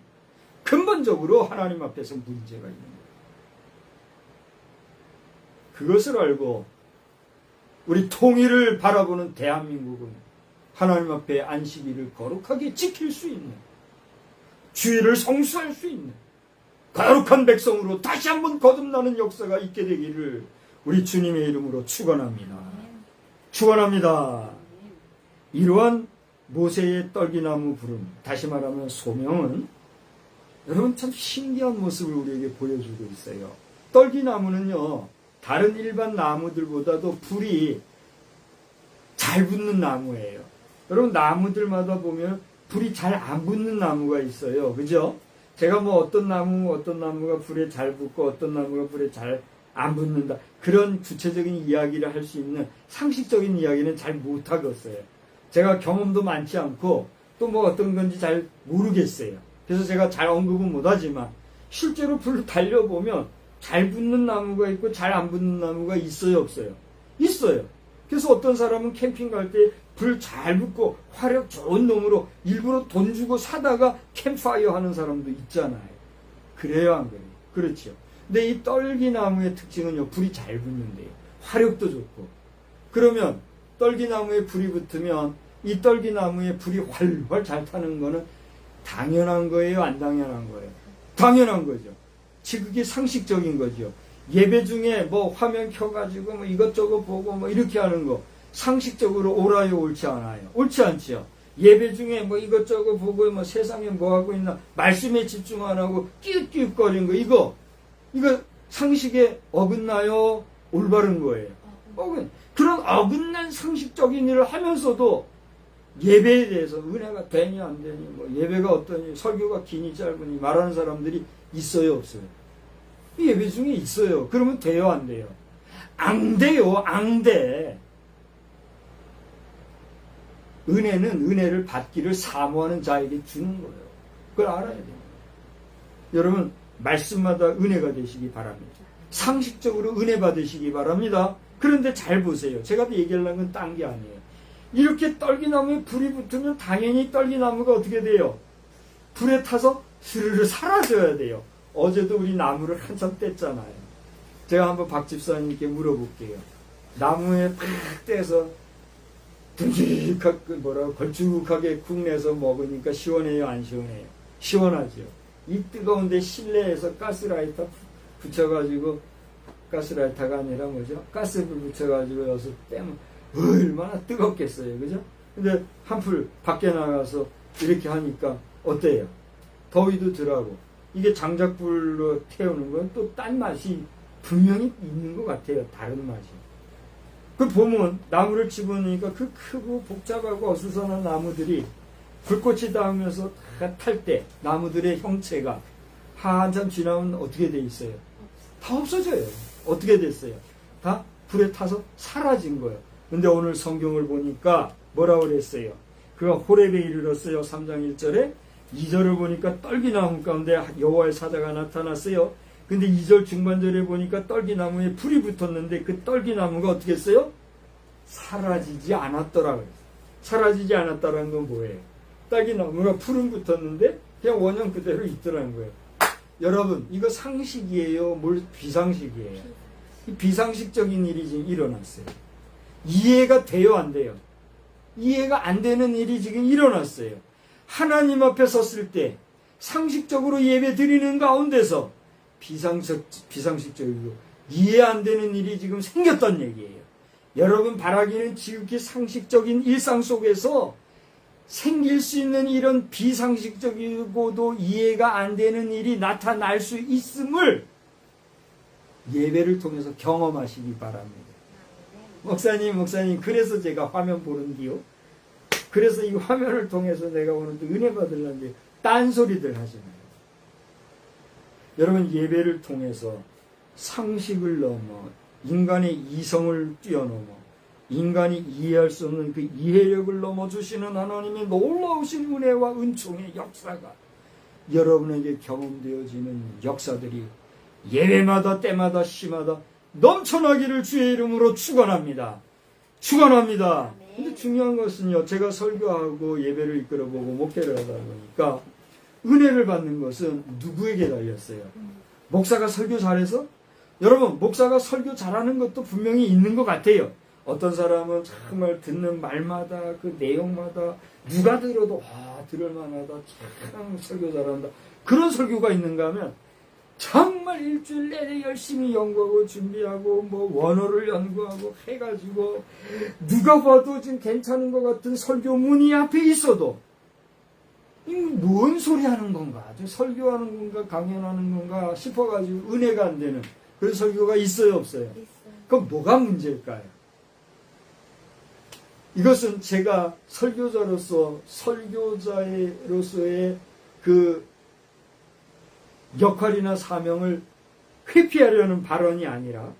근본적으로 하나님 앞에서 문제가 있는 거예요. 그것을 알고 우리 통일을 바라보는 대한민국은 하나님 앞에 안식일을 거룩하게 지킬 수 있는, 주의를 성수할 수 있는 거룩한 백성으로 다시 한번 거듭나는 역사가 있게 되기를 우리 주님의 이름으로 축원합니다. 축원합니다. 이러한 모세의 떨기나무 부름, 다시 말하면 소명은 여러분 참 신기한 모습을 우리에게 보여주고 있어요. 떨기나무는요, 다른 일반 나무들보다도 불이 잘 붙는 나무예요. 여러분 나무들마다 보면 불이 잘 안 붙는 나무가 있어요. 그죠? 제가 뭐 어떤 나무가 불에 잘 붙고 어떤 나무가 불에 잘 안 붙는다, 그런 구체적인 이야기를 할 수 있는 상식적인 이야기는 잘 못하겠어요. 제가 경험도 많지 않고 또 뭐 어떤 건지 잘 모르겠어요. 그래서 제가 잘 언급은 못하지만 실제로 불 달려보면 잘 붙는 나무가 있고 잘 안 붙는 나무가 있어요, 없어요? 있어요. 그래서 어떤 사람은 캠핑 갈 때 불 잘 붙고 화력 좋은 놈으로 일부러 돈 주고 사다가 캠파이어 하는 사람도 있잖아요. 그래요, 안 그래요? 그렇죠. 근데 이 떨기나무의 특징은요, 불이 잘 붙는데요. 화력도 좋고. 그러면 떨기나무에 불이 붙으면 이 떨기나무에 불이 활활 잘 타는 거는 당연한 거예요, 안 당연한 거예요? 당연한 거죠. 즉 그게 상식적인 거죠. 예배 중에 뭐 화면 켜가지고 뭐 이것저것 보고 뭐 이렇게 하는 거 상식적으로 옳아요, 옳지 않아요? 옳지 않지요. 예배 중에 뭐 이것저것 보고 뭐 세상에 뭐 하고 있나 말씀에 집중 안 하고 끼웃끼웃거리는 거 이거 상식에 어긋나요? 올바른 거예요. 그런 어긋난 상식적인 일을 하면서도 예배에 대해서 은혜가 되니 안 되니, 뭐 예배가 어떠니, 설교가 기니 짧으니 말하는 사람들이 있어요, 없어요? 예배 중에 있어요. 그러면 돼요, 안 돼요? 안 돼요, 안 돼. 은혜는 은혜를 받기를 사모하는 자에게 주는 거예요. 그걸 알아야 돼요. 여러분, 말씀마다 은혜가 되시기 바랍니다. 상식적으로 은혜 받으시기 바랍니다. 그런데 잘 보세요. 제가 얘기하려는 건 딴 게 아니에요. 이렇게 떨기나무에 불이 붙으면 당연히 떨기나무가 어떻게 돼요? 불에 타서 스르르 사라져야 돼요. 어제도 우리 나무를 한참 뗐잖아요. 제가 한번 박 집사님께 물어볼게요. 나무에 팍 떼서 걸쭉하게 국 내서 먹으니까 시원해요, 안 시원해요? 시원하죠. 이 뜨거운데 실내에서 가스라이터 붙여가지고, 가스라이터가 아니라 뭐죠? 가스불 붙여가지고 여기서 떼면 얼마나 뜨겁겠어요, 그죠? 근데 한풀 밖에 나가서 이렇게 하니까 어때요? 더위도 덜하고. 이게 장작불로 태우는 건 또 딴 맛이 분명히 있는 것 같아요. 다른 맛이. 그 보면 나무를 집어넣으니까 그 크고 복잡하고 어수선한 나무들이 불꽃이 닿으면서 다 탈 때 나무들의 형체가 한참 지나면 어떻게 돼 있어요? 다 없어져요. 어떻게 됐어요? 다 불에 타서 사라진 거예요. 근데 오늘 성경을 보니까 뭐라고 그랬어요? 그가 호렙에 이르렀어요. 3장 1절에 2절을 보니까 떨기나무 가운데 여호와의 사자가 나타났어요. 근데 2절 중반절에 보니까 떨기나무에 불이 붙었는데 그 떨기나무가 어떻게 했어요? 사라지지 않았더라고요. 사라지지 않았다는 건 뭐예요? 딸기나무가 풀은 붙었는데 그냥 원형 그대로 있더라는 거예요. 여러분, 이거 상식이에요? 비상식이에요? 비상식적인 일이 지금 일어났어요. 이해가 돼요, 안 돼요? 이해가 안 되는 일이 지금 일어났어요. 하나님 앞에 섰을 때 상식적으로 예배 드리는 가운데서 비상식적이고 이해 안 되는 일이 지금 생겼단 얘기예요. 여러분 바라기는 지극히 상식적인 일상 속에서 생길 수 있는 이런 비상식적이고도 이해가 안 되는 일이 나타날 수 있음을 예배를 통해서 경험하시기 바랍니다. 목사님, 그래서 제가 화면 보는디요. 그래서 이 화면을 통해서 내가 오늘도 은혜 받으려는데 딴소리들 하지 마요. 여러분, 예배를 통해서 상식을 넘어 인간의 이성을 뛰어넘어 인간이 이해할 수 없는 그 이해력을 넘어주시는 하나님의 놀라우신 은혜와 은총의 역사가 여러분에게 경험되어지는 역사들이 예배마다 때마다 시마다 넘쳐나기를 주의 이름으로 축원합니다. 축원합니다. 근데 중요한 것은요, 제가 설교하고 예배를 이끌어보고 목회를 하다 보니까 은혜를 받는 것은 누구에게 달렸어요? 목사가 설교 잘해서? 여러분, 목사가 설교 잘하는 것도 분명히 있는 것 같아요. 어떤 사람은 정말 듣는 말마다 그 내용마다 누가 들어도 들을만하다, 참 설교 잘한다, 그런 설교가 있는가 하면 정말 일주일 내내 열심히 연구하고 준비하고 뭐 원어를 연구하고 해가지고 누가 봐도 지금 괜찮은 것 같은 설교문이 앞에 있어도 뭔 소리 하는 건가, 설교하는 건가 강연하는 건가 싶어가지고 은혜가 안 되는 그런 설교가 있어요, 없어요? 있어요. 그럼 뭐가 문제일까요? 이것은 제가 설교자로서의 그 역할이나 사명을 회피하려는 발언이 아니라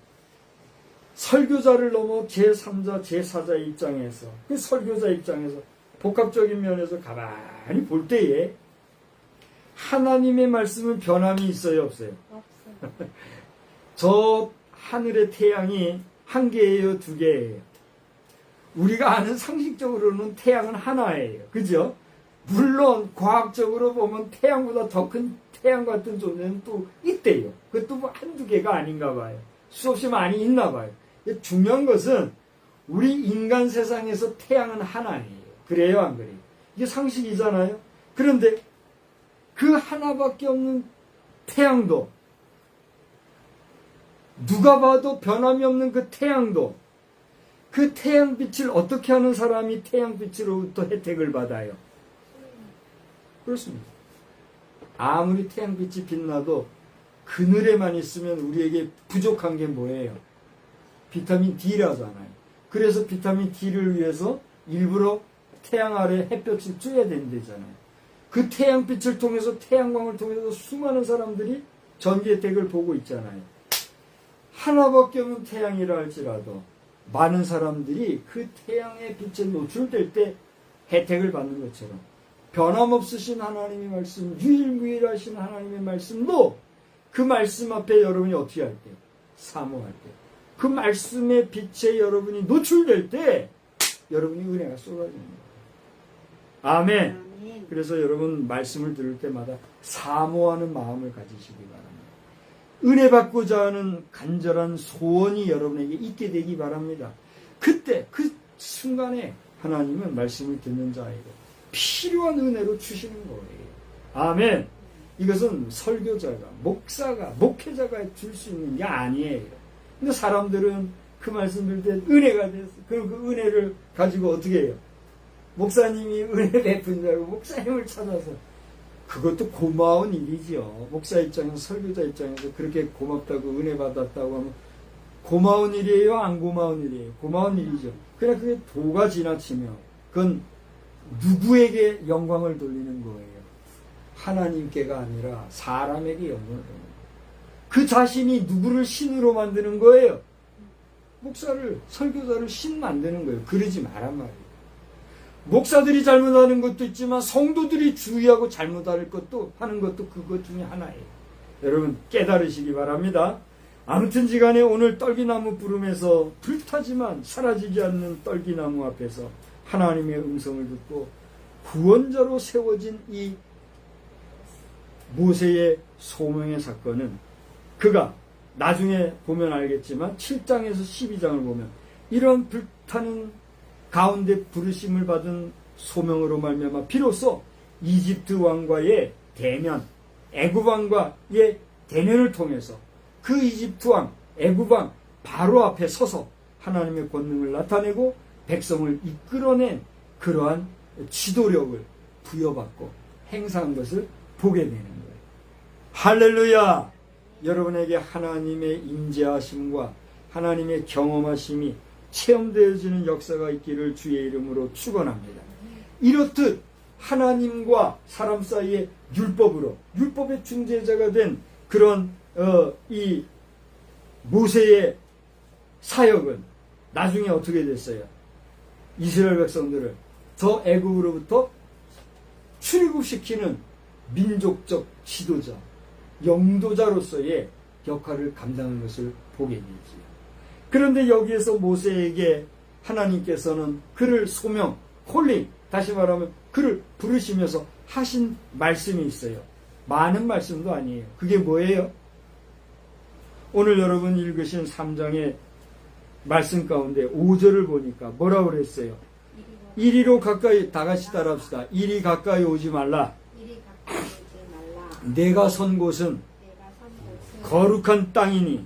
설교자를 넘어 제3자, 제4자의 입장에서, 그 설교자 입장에서 복합적인 면에서 가만히 볼 때에 하나님의 말씀은 변함이 있어요, 없어요? 없어요. 저 하늘의 태양이 한 개예요, 두 개예요? 우리가 아는 상식적으로는 태양은 하나예요. 그죠? 물론 과학적으로 보면 태양보다 더 큰 태양 같은 존재는 또 있대요. 그것도 뭐 한두 개가 아닌가 봐요. 수없이 많이 있나 봐요. 중요한 것은 우리 인간 세상에서 태양은 하나예요. 그래요, 안 그래요? 이게 상식이잖아요. 그런데 그 하나밖에 없는 태양도, 누가 봐도 변함이 없는 그 태양도, 그 태양빛을 어떻게 하는 사람이 태양빛으로부터 혜택을 받아요? 그렇습니다. 아무리 태양빛이 빛나도 그늘에만 있으면 우리에게 부족한 게 뭐예요? 비타민 D라잖아요. 그래서 비타민 D를 위해서 일부러 태양 아래 햇볕을 쬐야 된다잖아요. 그 태양빛을 통해서, 태양광을 통해서 수많은 사람들이 전기 혜택을 보고 있잖아요. 하나밖에 없는 태양이라 할지라도 많은 사람들이 그 태양의 빛에 노출될 때 혜택을 받는 것처럼 변함없으신 하나님의 말씀, 유일무이하신 하나님의 말씀도 그 말씀 앞에 여러분이 어떻게 할 때? 사모할 때. 그 말씀의 빛에 여러분이 노출될 때 여러분이 은혜가 쏟아집니다. 아멘. 아멘. 그래서 여러분 말씀을 들을 때마다 사모하는 마음을 가지시기 바랍니다. 은혜 받고자 하는 간절한 소원이 여러분에게 있게 되기 바랍니다. 그때 그 순간에 하나님은 말씀을 듣는 자에게 필요한 은혜로 주시는 거예요. 아멘. 이것은 설교자가, 목사가, 목회자가 줄 수 있는 게 아니에요. 근데 사람들은 그 말씀 들을 때 은혜가 됐어. 그럼 그 은혜를 가지고 어떻게 해요? 목사님이 은혜 베푼 자고 목사님을 찾아서, 그것도 고마운 일이죠. 목사 입장에서, 설교자 입장에서 그렇게 고맙다고 은혜 받았다고 하면 고마운 일이에요, 안 고마운 일이에요? 고마운 일이죠. 그냥 그게 도가 지나치면 그건 누구에게 영광을 돌리는 거예요? 하나님께가 아니라 사람에게 영광을 돌리는 거예요. 그 자신이 누구를 신으로 만드는 거예요? 목사를, 설교자를 신면 안 되는 거예요. 그러지 말란 말이에요. 목사들이 잘못하는 것도 있지만 성도들이 주의하고 잘못할 것도 하는 것도 그것 중에 하나예요. 여러분 깨달으시기 바랍니다. 아무튼지간에 오늘 떨기나무 부름에서 불타지만 사라지지 않는 떨기나무 앞에서 하나님의 음성을 듣고 구원자로 세워진 이 모세의 소명의 사건은 그가 나중에 보면 알겠지만 7장에서 12장을 보면 이런 불타는 가운데 부르심을 받은 소명으로 말미암아 비로소 이집트 왕과의 대면, 애굽 왕과의 대면을 통해서 그 이집트 왕, 애굽 왕 바로 앞에 서서 하나님의 권능을 나타내고 백성을 이끌어낸 그러한 지도력을 부여받고 행사한 것을 보게 되는 거예요. 할렐루야! 여러분에게 하나님의 임재하심과 하나님의 경험하심이 체험되어지는 역사가 있기를 주의 이름으로 축원합니다. 이렇듯 하나님과 사람 사이의 율법으로 율법의 중재자가 된 그런 이 모세의 사역은 나중에 어떻게 됐어요? 이스라엘 백성들을 저 애굽으로부터 출애굽시키는 민족적 지도자, 영도자로서의 역할을 감당한 것을 보게 되지요. 그런데 여기에서 모세에게 하나님께서는 그를 소명, 콜링, 다시 말하면 그를 부르시면서 하신 말씀이 있어요. 많은 말씀도 아니에요. 그게 뭐예요? 오늘 여러분 읽으신 3장의 말씀 가운데 5절을 보니까 뭐라고 그랬어요? 이리로 가까이, 다 같이 따라합시다. 이리 가까이 오지 말라. 내가 선 곳은 거룩한 땅이니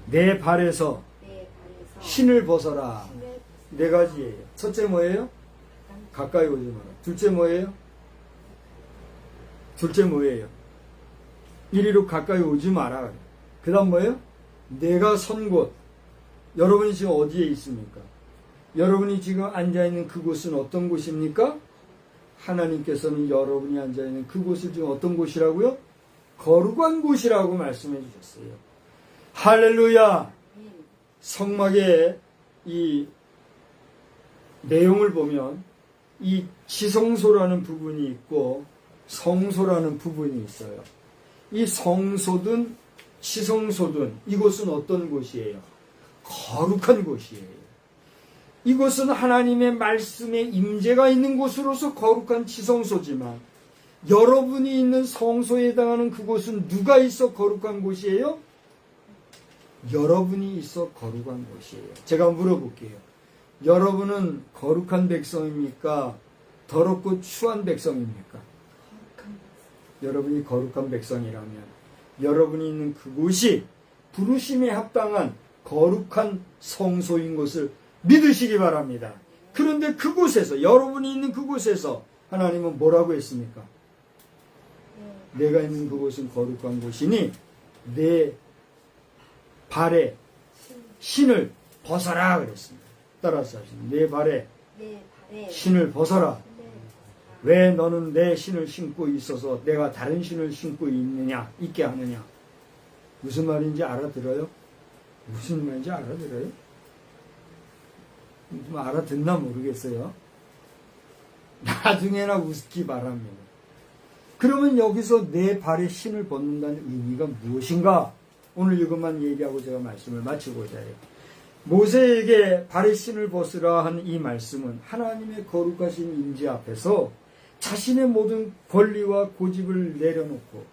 내 발에서 신을 벗어라. 네 가지예요. 첫째 뭐예요? 가까이 오지 마라. 둘째 뭐예요? 둘째 뭐예요? 이리로 가까이 오지 마라. 그 다음 뭐예요? 내가 선 곳. 여러분이 지금 어디에 있습니까? 여러분이 지금 앉아있는 그곳은 어떤 곳입니까? 하나님께서는 여러분이 앉아있는 그곳을 지금 어떤 곳이라고요? 거룩한 곳이라고 말씀해 주셨어요. 할렐루야! 성막의 이 내용을 보면 이 지성소라는 부분이 있고 성소라는 부분이 있어요. 이 성소든 지성소든 이곳은 어떤 곳이에요? 거룩한 곳이에요. 이곳은 하나님의 말씀의 임재가 있는 곳으로서 거룩한 지성소지만 여러분이 있는 성소에 해당하는 그곳은 누가 있어 거룩한 곳이에요? 여러분이 있어 거룩한 곳이에요. 제가 물어볼게요. 여러분은 거룩한 백성입니까? 더럽고 추한 백성입니까? 여러분이 거룩한 백성이라면 여러분이 있는 그곳이 부르심에 합당한 거룩한 성소인 것을 믿으시기 바랍니다. 그런데 그곳에서 여러분이 있는 그곳에서 하나님은 뭐라고 했습니까? 내가 있는 그곳은 거룩한 곳이니 내 발에 신을 벗어라 그랬습니다. 따라서 하십니다. 내 발에 신을 벗어라. 왜 너는 내 신을 신고 있어서 내가 다른 신을 신고 있게 하느냐? 무슨 말인지 알아들어요? 무슨 말인지 알아들어요? 좀 알아듣나 모르겠어요. 나중에나 웃기 바랍니다. 그러면 여기서 내 발에 신을 벗는다는 의미가 무엇인가? 오늘 이것만 얘기하고 제가 말씀을 마치고자 해요. 모세에게 발에 신을 벗으라 한 이 말씀은 하나님의 거룩하신 임재 앞에서 자신의 모든 권리와 고집을 내려놓고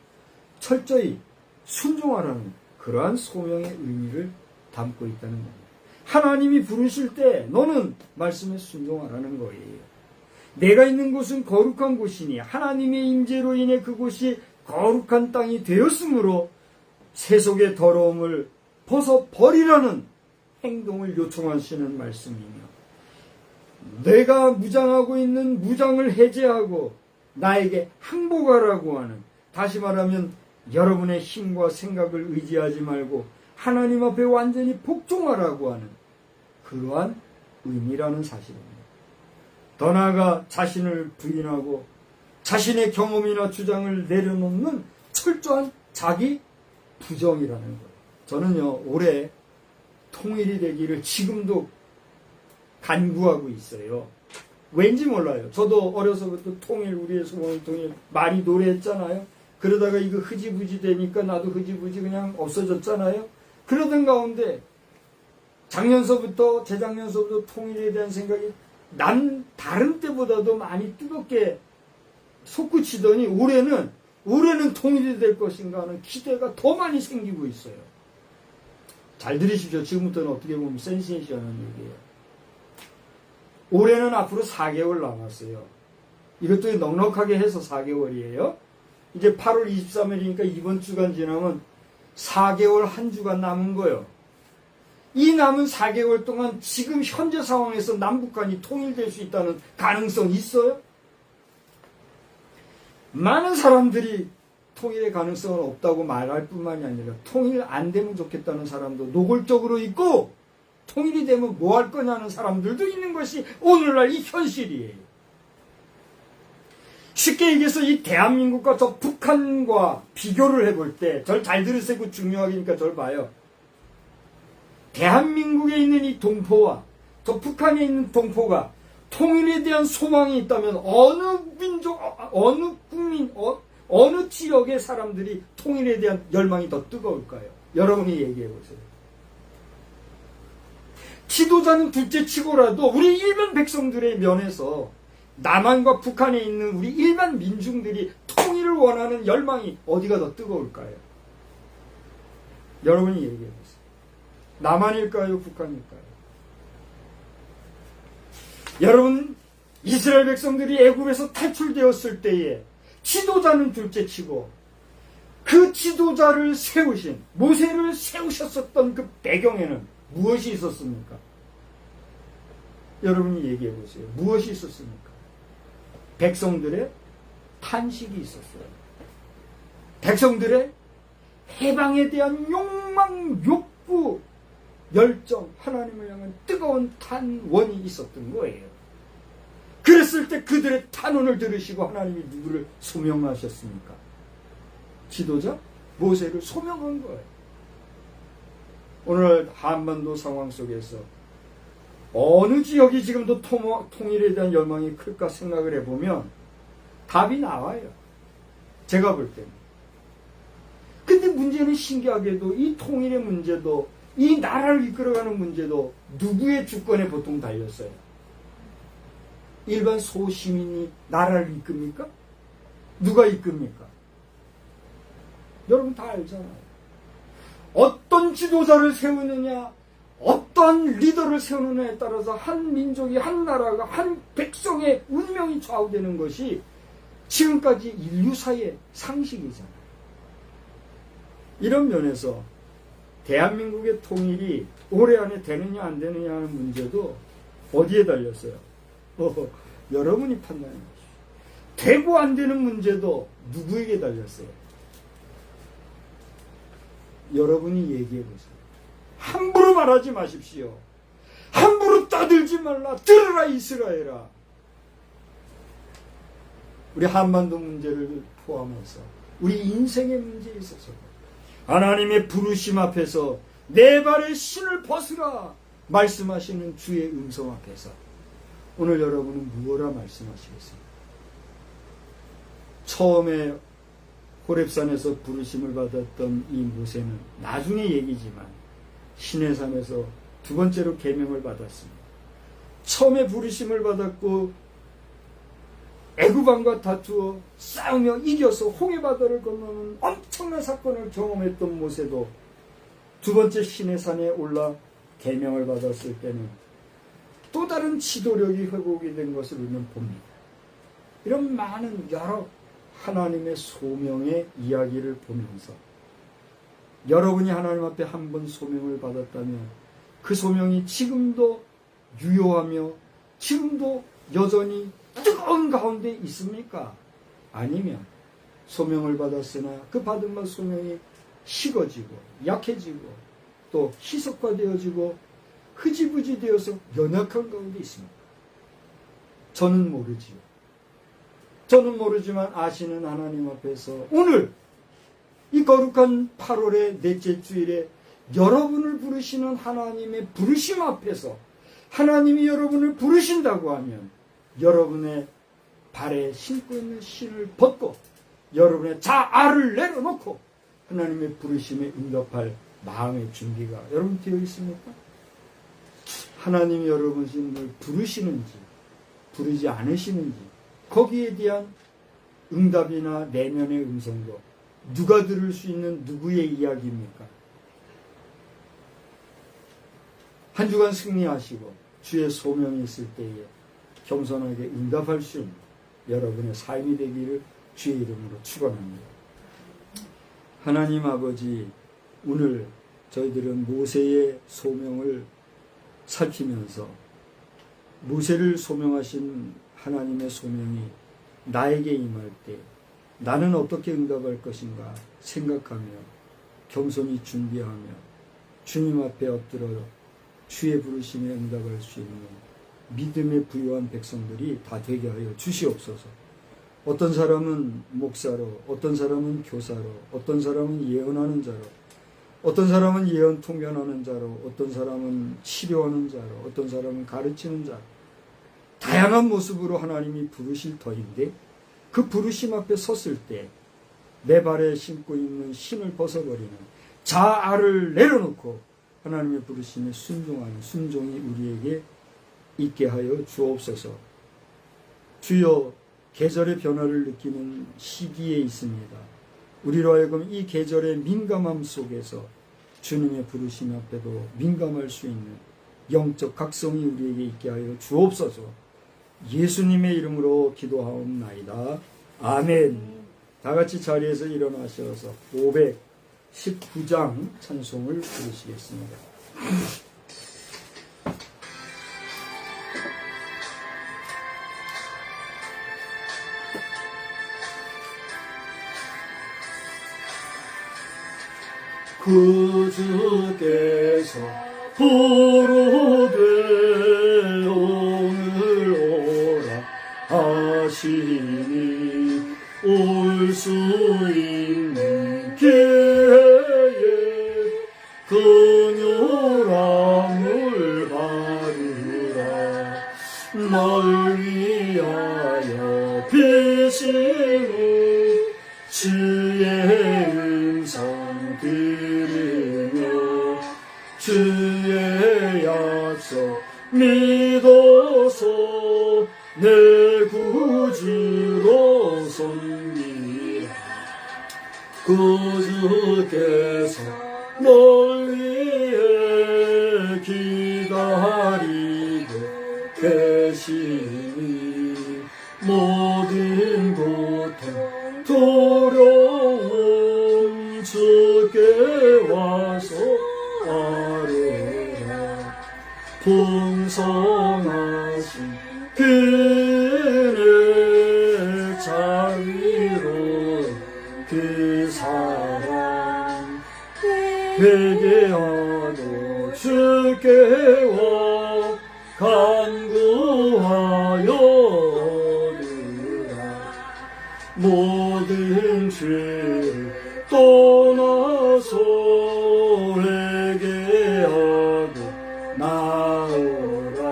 철저히 순종하라는 그러한 소명의 의미를 담고 있다는 겁니다. 하나님이 부르실 때 너는 말씀에 순종하라는 거예요. 내가 있는 곳은 거룩한 곳이니 하나님의 임재로 인해 그곳이 거룩한 땅이 되었으므로 세속의 더러움을 벗어버리라는 행동을 요청하시는 말씀이며 내가 무장하고 있는 무장을 해제하고 나에게 항복하라고 하는, 다시 말하면 여러분의 힘과 생각을 의지하지 말고 하나님 앞에 완전히 복종하라고 하는 그러한 의미라는 사실입니다. 더 나아가 자신을 부인하고 자신의 경험이나 주장을 내려놓는 철저한 자기 부정이라는 거예요. 저는요 올해 통일이 되기를 지금도 간구하고 있어요. 왠지 몰라요. 저도 어려서부터 통일, 우리의 소망은 통일 많이 노래했잖아요. 그러다가 이거 흐지부지 되니까 나도 흐지부지 그냥 없어졌잖아요. 그러던 가운데 작년서부터 재작년서부터 통일에 대한 생각이 난 다른 때보다도 많이 뜨겁게 솟구치더니 올해는 통일이 될 것인가 하는 기대가 더 많이 생기고 있어요. 잘 들으십시오. 지금부터는 어떻게 보면 센세이션한 얘기예요. 올해는 앞으로 4개월 남았어요. 이것도 넉넉하게 해서 4개월이에요. 이제 8월 23일이니까 이번 주간 지나면 4개월 한 주간 남은 거예요. 이 남은 4개월 동안 지금 현재 상황에서 남북한이 통일될 수 있다는 가능성 있어요? 많은 사람들이 통일의 가능성은 없다고 말할 뿐만이 아니라 통일 안 되면 좋겠다는 사람도 노골적으로 있고 통일이 되면 뭐 할 거냐는 사람들도 있는 것이 오늘날 이 현실이에요. 쉽게 얘기해서 이 대한민국과 저 북한과 비교를 해볼 때 절 잘 들으세요. 중요하니까 절 봐요. 대한민국에 있는 이 동포와 저 북한에 있는 동포가 통일에 대한 소망이 있다면 어느 민족, 어느 국민, 어느 지역의 사람들이 통일에 대한 열망이 더 뜨거울까요? 여러분이 얘기해 보세요. 지도자는 둘째 치고라도 우리 일반 백성들의 면에서 남한과 북한에 있는 우리 일반 민중들이 통일을 원하는 열망이 어디가 더 뜨거울까요? 여러분이 얘기해 보세요. 남한일까요? 북한일까요? 여러분, 이스라엘 백성들이 애굽에서 탈출되었을 때에 지도자는 둘째치고 그 지도자를 세우신 모세를 세우셨었던 그 배경에는 무엇이 있었습니까? 여러분이 얘기해 보세요. 무엇이 있었습니까? 백성들의 탄식이 있었어요. 백성들의 해방에 대한 욕망, 욕구, 열정, 하나님을 향한 뜨거운 탄원이 있었던 거예요. 그랬을 때 그들의 탄원을 들으시고 하나님이 누구를 소명하셨습니까? 지도자? 모세를 소명한 거예요. 오늘 한반도 상황 속에서 어느 지역이 지금도 통일에 대한 열망이 클까 생각을 해보면 답이 나와요. 제가 볼 때는. 근데 문제는 신기하게도 이 통일의 문제도 이 나라를 이끌어가는 문제도 누구의 주권에 보통 달렸어요? 일반 소시민이 나라를 이끕니까? 누가 이끕니까? 여러분 다 알잖아요. 어떤 지도자를 세우느냐, 어떤 리더를 세우느냐에 따라서 한 민족이, 한 나라가, 한 백성의 운명이 좌우되는 것이 지금까지 인류사의 상식이잖아요. 이런 면에서 대한민국의 통일이 올해 안에 되느냐 안 되느냐 하는 문제도 어디에 달렸어요? 여러분이 판단해 보십시오. 되고 안 되는 문제도 누구에게 달렸어요? 여러분이 얘기해 보세요. 함부로 말하지 마십시오. 함부로 떠들지 말라. 들으라 이스라엘아. 우리 한반도 문제를 포함해서 우리 인생의 문제에 있어서 하나님의 부르심 앞에서 내 발의 신을 벗으라 말씀하시는 주의 음성 앞에서 오늘 여러분은 무엇라 말씀하시겠습니까? 처음에 호렙산에서 부르심을 받았던 이 모세는 나중에 얘기지만 시내산에서 두 번째로 계명을 받았습니다. 처음에 부르심을 받았고 애굽 왕과 다투어 싸우며 이겨서 홍해바다를 건너는 엄청난 사건을 경험했던 모세도 두 번째 시내산에 올라 계명을 받았을 때는 또 다른 지도력이 회복이 된 것을 우리는 봅니다. 이런 많은 여러 하나님의 소명의 이야기를 보면서 여러분이 하나님 앞에 한 번 소명을 받았다면 그 소명이 지금도 유효하며 지금도 여전히 뜨거운 가운데 있습니까? 아니면 소명을 받았으나 그 받은 바 소명이 식어지고 약해지고 또 희석화되어지고 흐지부지 되어서 연약한 가운데 있습니까? 저는 모르지요. 저는 모르지만 아시는 하나님 앞에서 오늘 이 거룩한 8월의 넷째 주일에 여러분을 부르시는 하나님의 부르심 앞에서 하나님이 여러분을 부르신다고 하면 여러분의 발에 신고 있는 신을 벗고 여러분의 자아를 내려놓고 하나님의 부르심에 응답할 마음의 준비가 여러분 되어 있습니까? 하나님이 여러분을 부르시는지 부르지 않으시는지 거기에 대한 응답이나 내면의 음성도 누가 들을 수 있는 누구의 이야기입니까? 한 주간 승리하시고 주의 소명이 있을 때에 겸손하게 응답할 수 있는 여러분의 삶이 되기를 주의 이름으로 축원합니다. 하나님 아버지, 오늘 저희들은 모세의 소명을 살피면서 모세를 소명하신 하나님의 소명이 나에게 임할 때 나는 어떻게 응답할 것인가 생각하며 겸손히 준비하며 주님 앞에 엎드려 주의 부르심에 응답할 수 있는 믿음의 부유한 백성들이 다 되게 하여 주시옵소서. 어떤 사람은 목사로, 어떤 사람은 교사로, 어떤 사람은 예언하는 자로, 어떤 사람은 예언 통변하는 자로, 어떤 사람은 치료하는 자로, 어떤 사람은 가르치는 자로, 다양한 모습으로 하나님이 부르실 터인데 그 부르심 앞에 섰을 때 내 발에 신고 있는 신을 벗어버리는 자아를 내려놓고 하나님의 부르심에 순종하는 순종이 우리에게 있게 하여 주옵소서. 주여, 계절의 변화를 느끼는 시기에 있습니다. 우리로 하여금 이 계절의 민감함 속에서 주님의 부르심 앞에도 민감할 수 있는 영적 각성이 우리에게 있게 하여 주옵소서. 예수님의 이름으로 기도하옵나이다. 아멘. 다 같이 자리에서 일어나셔서 519장 찬송을 부르시겠습니다. 구주께서 부르되 오늘 오라 하시니 올 수 있는 기회에 그녀랑을 바르라. 널 위하여 비시는 주의 음성 들으며 주의 약속 믿어서 내 구주로 섬기라. 구주께서 널 위해 기다리고 계시니 모든 고통 두려움 주께 와서 아뢰라. 풍성하신 그의 자비로 그 사랑 회개하도 주께 와 간구하여 얻으라. 모든 죄를 떠나서 회개하고 나오라.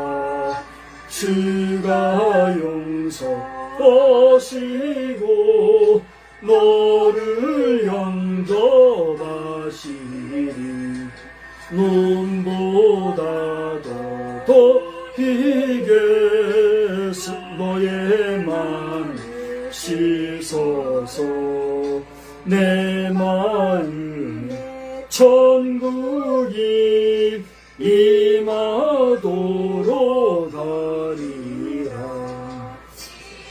주가 용서하시고 너를 영접하시리. 눈보다도 더 희게 너의 맘 씻어서 내 마음에 천국이 임하도록 하리라.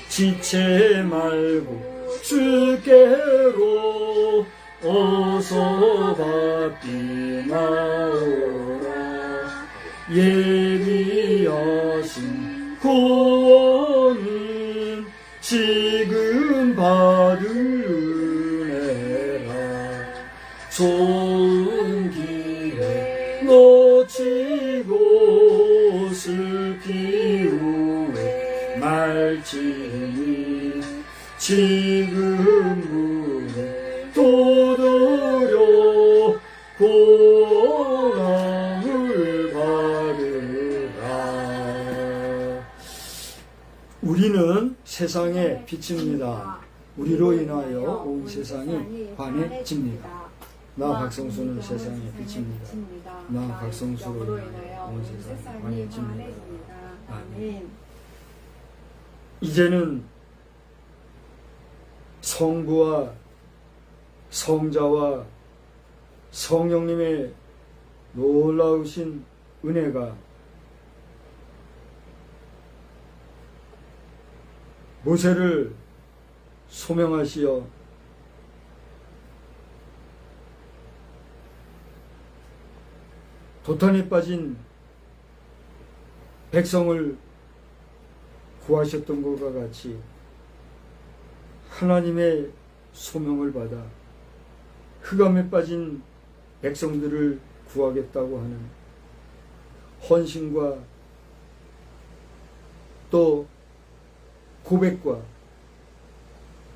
지체 말고 주께로 어서 바삐 나오라. 예비하신 구원은 지금 받으래라. 좋은 기회 놓치고 슬피 후에 말지니 지금 문에 두드려 우리는 세상의 빛입니다. 우리로 인하여 온 세상이 환해집니다. 나 박성수는 세상의 빛입니다. 나 박성수로 인하여 온 세상이 환해집니다. 아멘. 이제는 성부와 성자와 성령님의 놀라우신 은혜가 모세를 소명하시어 도탄에 빠진 백성을 구하셨던 것과 같이 하나님의 소명을 받아 흑암에 빠진 백성들을 구하겠다고 하는 헌신과 또 고백과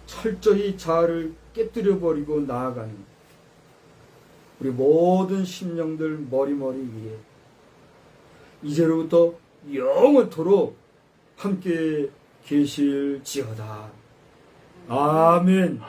철저히 자아를 깨뜨려 버리고 나아가는 우리 모든 심령들 머리머리 위에 이제로부터 영원토록 함께 계실지어다. 아멘.